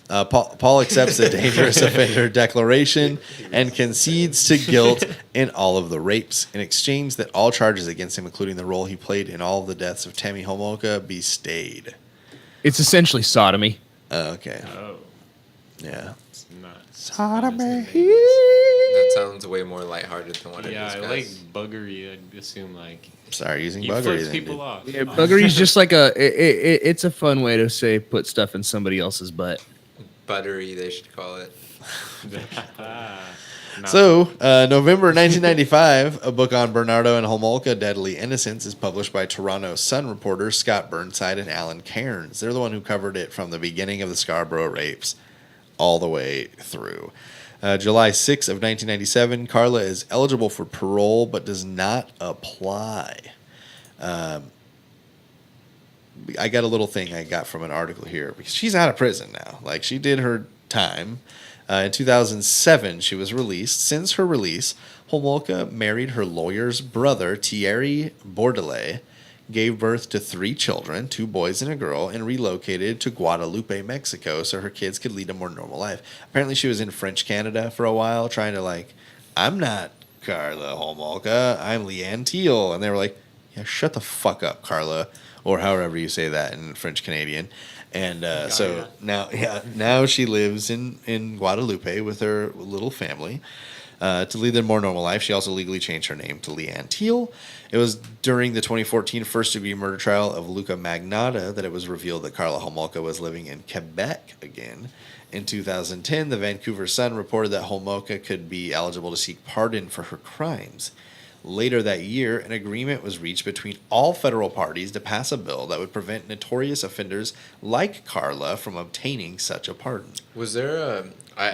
Paul accepts the dangerous offender declaration and concedes to guilt in all of the rapes. In exchange, that all charges against him, including the role he played in all of the deaths of Tammy Homolka, be stayed. It's essentially sodomy. Okay. Oh, Yeah. it's not. Sodomy. That sounds way more lighthearted than what it is, Yeah, I guys. like buggery. I'd assume like Start using he buggery flips then. people Dude. off. Yeah, buggery's just like it's a fun way to say put stuff in somebody else's butt. Buttery, they should call it. Not So, November 1995, a book on Bernardo and Homolka, Deadly Innocence, is published by Toronto Sun reporters Scott Burnside and Alan Cairns. They're the one who covered it from the beginning of the Scarborough rapes all the way through. July 6 of 1997, Karla is eligible for parole but does not apply. I got a little thing I got from an article here because she's out of prison now. Like, she did her time. In 2007, she was released. Since her release, Homolka married her lawyer's brother, Thierry Bordelais, gave birth to 3 children, 2 boys and a girl, and relocated to Guadalupe, Mexico, so her kids could lead a more normal life. Apparently, she was in French Canada for a while, trying to, like, I'm not Karla Homolka, I'm Leanne Teal. And they were like, yeah, shut the fuck up, Karla, or however you say that in French Canadian. And so now she lives in Guadalupe with her little family to lead a more normal life. She also legally changed her name to Leanne Teal. It was during the 2014 first-degree murder trial of Luca Magnotta that it was revealed that Karla Homolka was living in Quebec again. In 2010, the Vancouver Sun reported that Homolka could be eligible to seek pardon for her crimes. Later that year, an agreement was reached between all federal parties to pass a bill that would prevent notorious offenders like Karla from obtaining such a pardon. Was there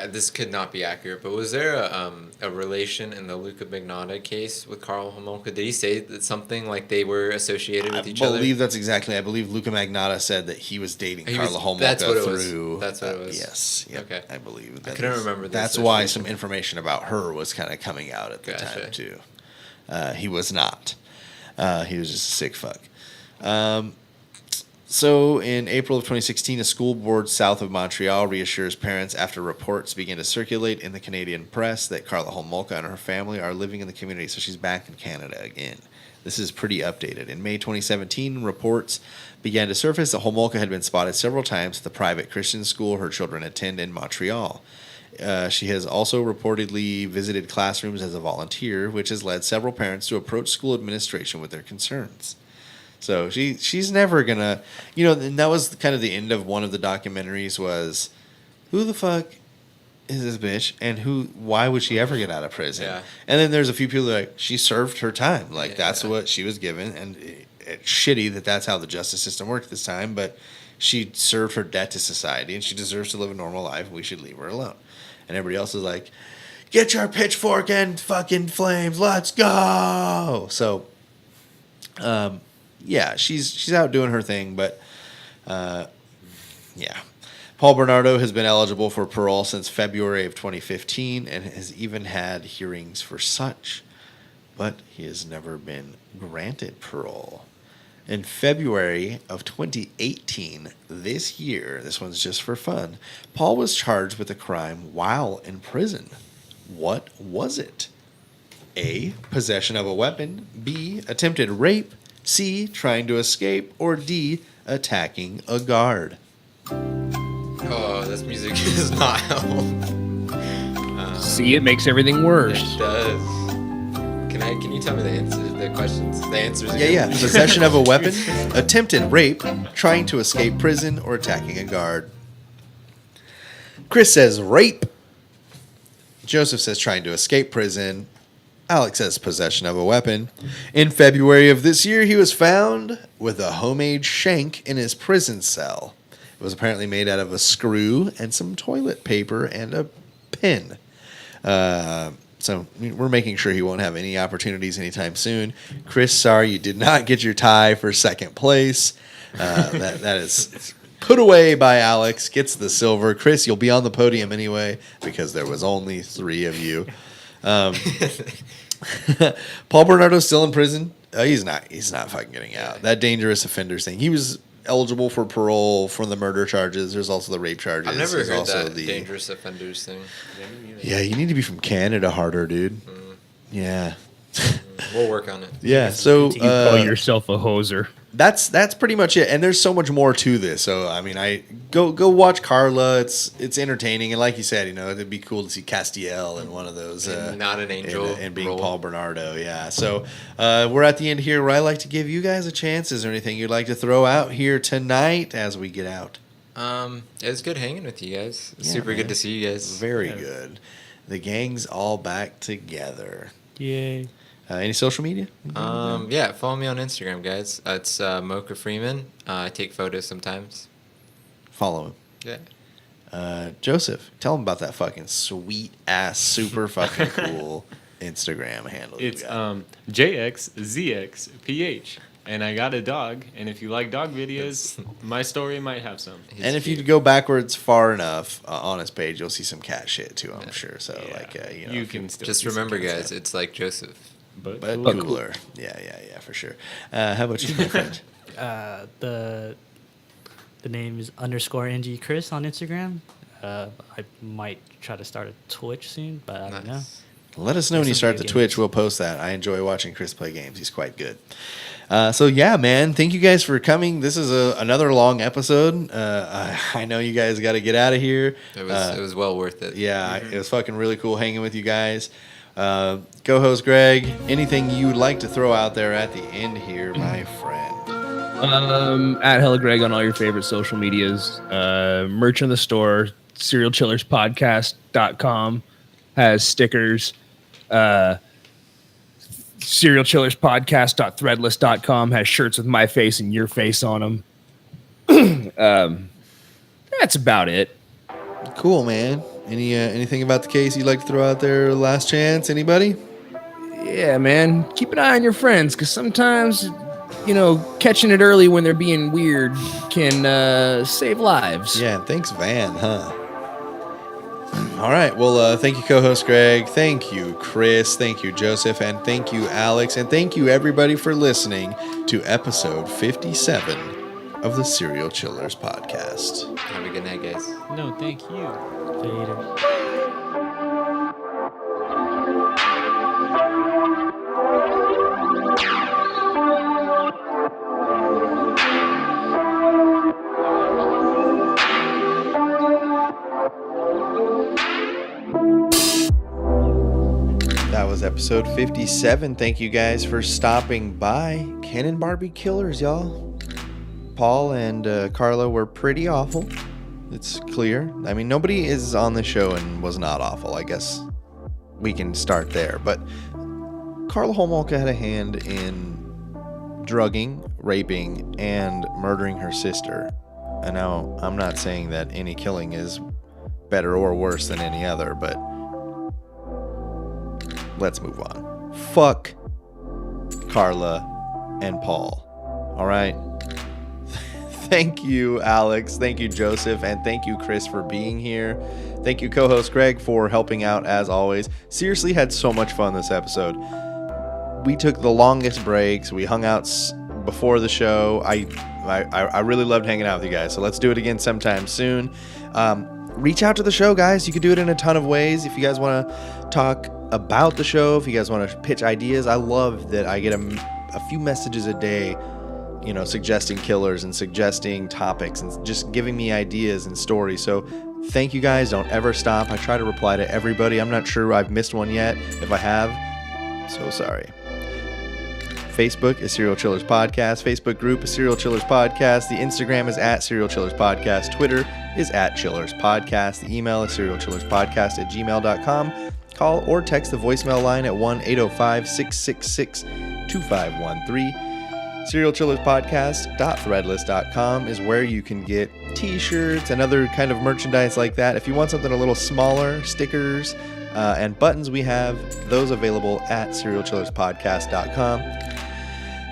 this could not be accurate, but was there a relation in the Luca Magnotta case with Karla Homolka? Did he say that something like they were associated with each other? I believe I believe Luca Magnotta said that he was dating Karla Homolka that's what it was. through. That's what it was. Yes. Yep, Okay. I believe. I couldn't remember this That's why situation. some information about her was kind of coming out at the Gotcha. time, too. He was not. He was just a sick fuck. So in April of 2016, a school board south of Montreal reassures parents after reports begin to circulate in the Canadian press that Karla Homolka and her family are living in the community. So she's back in Canada again. This is pretty updated. In May 2017, reports began to surface that Homolka had been spotted several times at the private Christian school her children attend in Montreal. She has also reportedly visited classrooms as a volunteer, which has led several parents to approach school administration with their concerns. So she's never gonna, and that was kind of the end of one of the documentaries was, who the fuck is this bitch, and why would she ever get out of prison? Yeah. And then there's a few people that are like, she served her time, like Yeah. that's what she was given, and it's shitty that that's how the justice system worked this time, but she served her debt to society, and she deserves to live a normal life. We should leave her alone. And everybody else is like, get your pitchfork and fucking flames, let's go. So, yeah, she's out doing her thing, but yeah. Paul Bernardo has been eligible for parole since February of 2015 and has even had hearings for such, but he has never been granted parole. In February of 2018, this year, this one's just for fun, Paul was charged with a crime while in prison. What was it? A, possession of a weapon, B, attempted rape, C, trying to escape, or D, attacking a guard. Oh, this music does not help. See, it makes everything worse. It does. Can you tell me the answers? Yeah. Possession of a weapon, attempted rape, trying to escape prison, or attacking a guard. Chris says rape. Joseph says trying to escape prison. Alex says possession of a weapon. In February of this year, he was found with a homemade shank in his prison cell. It was apparently made out of a screw and some toilet paper and a pin. So we're making sure he won't have any opportunities anytime soon. Chris, sorry you did not get your tie for second place. That is put away by Alex. Gets the silver. Chris, you'll be on the podium anyway because there was only 3 of you. Paul Bernardo's still in prison. He's not fucking getting out. That dangerous offenders thing. He was eligible for parole from the murder charges. There's also the rape charges. I've never There's heard also that dangerous offenders thing. Yeah, you need to be from Canada harder, dude. Yeah. We'll work on it. Yeah, so You call yourself a hoser. that's pretty much it. And there's so much more to this. So I mean, I go watch Karla. It's entertaining, and like you said, it'd be cool to see Castiel in one of those. And not an angel and being role. Paul Bernardo. Yeah. So we're at the end here, where I like to give you guys a chance. Is there anything you'd like to throw out here tonight as we get out? It was good hanging with you guys. Yeah, Super man. good to see you guys. Very good. The gang's all back together. Yay. Any social media? Yeah, follow me on Instagram, guys. It's Mocha Freeman. I take photos sometimes. Follow him. Yeah. Joseph, tell him about that fucking sweet ass, super fucking cool Instagram handle. you It's got. JXZXPH. And I got a dog, and if you like dog videos, my story might have some. He's And if cute. you go backwards far enough on his page, you'll see some cat shit too. I'm sure. So Yeah. you You can still Just see some remember, cat guys, stuff. it's like Joseph. But cooler. Yeah, for sure. How about you, my friend? The name is _NG Chris on Instagram. I might try to start a Twitch soon, but I don't know. Nice. Let us know when you Some start the video Twitch. games. We'll post that. I enjoy watching Chris play games. He's quite good. So yeah, man. Thank you guys for coming. This is another long episode. I know you guys got to get out of here. It was well worth it. Yeah, it was fucking really cool hanging with you guys. Co-host Greg, anything you'd like to throw out there at the end here, my friend? At Hella Greg on all your favorite social medias. Merch in the store. SerialChillersPodcast.com has stickers. SerialChillersPodcast.threadless.com has shirts with my face and your face on them. That's about it. Cool, man. Anything about the case you'd like to throw out there? Last chance, anybody? Yeah, man. Keep an eye on your friends, because sometimes, catching it early when they're being weird can save lives. Yeah, thanks, Van, huh? All right. Well, thank you, co-host Greg. Thank you, Chris. Thank you, Joseph. And thank you, Alex. And thank you, everybody, for listening to episode 57 of the Serial Chillers podcast. Have a good night, guys. no, thank you. Later. That was episode 57. Thank you guys for stopping by. Ken and Barbie Killers, y'all. Paul and Karla were pretty awful. It's clear. I mean, nobody is on the show and was not awful. I guess we can start there. But Karla Homolka had a hand in drugging, raping, and murdering her sister. And now, I'm not saying that any killing is better or worse than any other, but let's move on. Fuck Karla and Paul. All right? Thank you, Alex. Thank you, Joseph. And thank you, Chris, for being here. Thank you, co-host Greg, for helping out as always. Seriously, had so much fun this episode. We took the longest breaks. We hung out before the show. I really loved hanging out with you guys. So let's do it again sometime soon. Reach out to the show, guys. You can do it in a ton of ways. If you guys want to talk about the show, if you guys want to pitch ideas, I love that I get a few messages a day, suggesting killers and suggesting topics and just giving me ideas and stories. So thank you guys. Don't ever stop. I try to reply to everybody. I'm not sure I've missed one yet. If I have, so sorry. Facebook is Serial Chillers Podcast. Facebook group is Serial Chillers Podcast. The Instagram is at Serial Chillers Podcast. Twitter is at Chillers Podcast. The email is serialchillerspodcast@gmail.com. Call or text the voicemail line at 1-805-666-2513. SerialChillersPodcast.threadless.com is where you can get t-shirts and other kind of merchandise like that. If you want something a little smaller, stickers, And buttons, we have those available at serialchillerspodcast.com.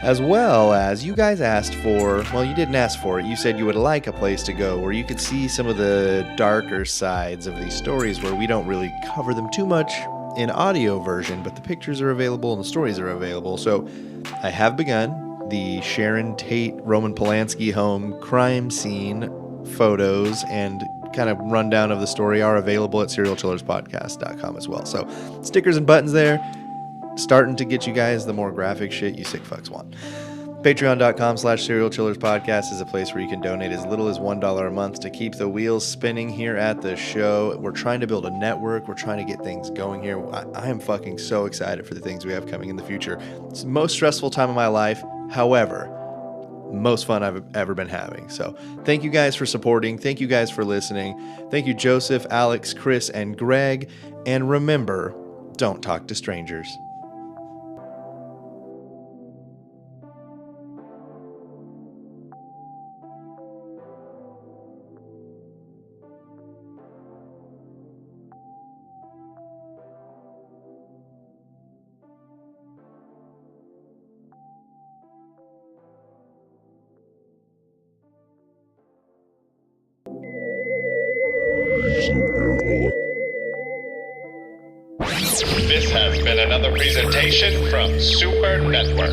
As well as you guys asked for, well, you didn't ask for it. You said you would like a place to go where you could see some of the darker sides of these stories where we don't really cover them too much in audio version, but the pictures are available and the stories are available. So I have begun the Sharon Tate, Roman Polanski home crime scene photos and kind of rundown of the story are available at serialchillerspodcast.com as well. So stickers and buttons there. Starting to get you guys the more graphic shit you sick fucks want. Patreon.com/serialchillerspodcast is a place where you can donate as little as $1 a month to keep the wheels spinning here at the show. We're trying to build a network. We're trying to get things going here. I am fucking so excited for the things we have coming in the future. It's the most stressful time of my life. However, most fun I've ever been having. So thank you guys for supporting. Thank you guys for listening. Thank you, Joseph, Alex, Chris, and Greg. And remember, don't talk to strangers. This has been another presentation from Super Network.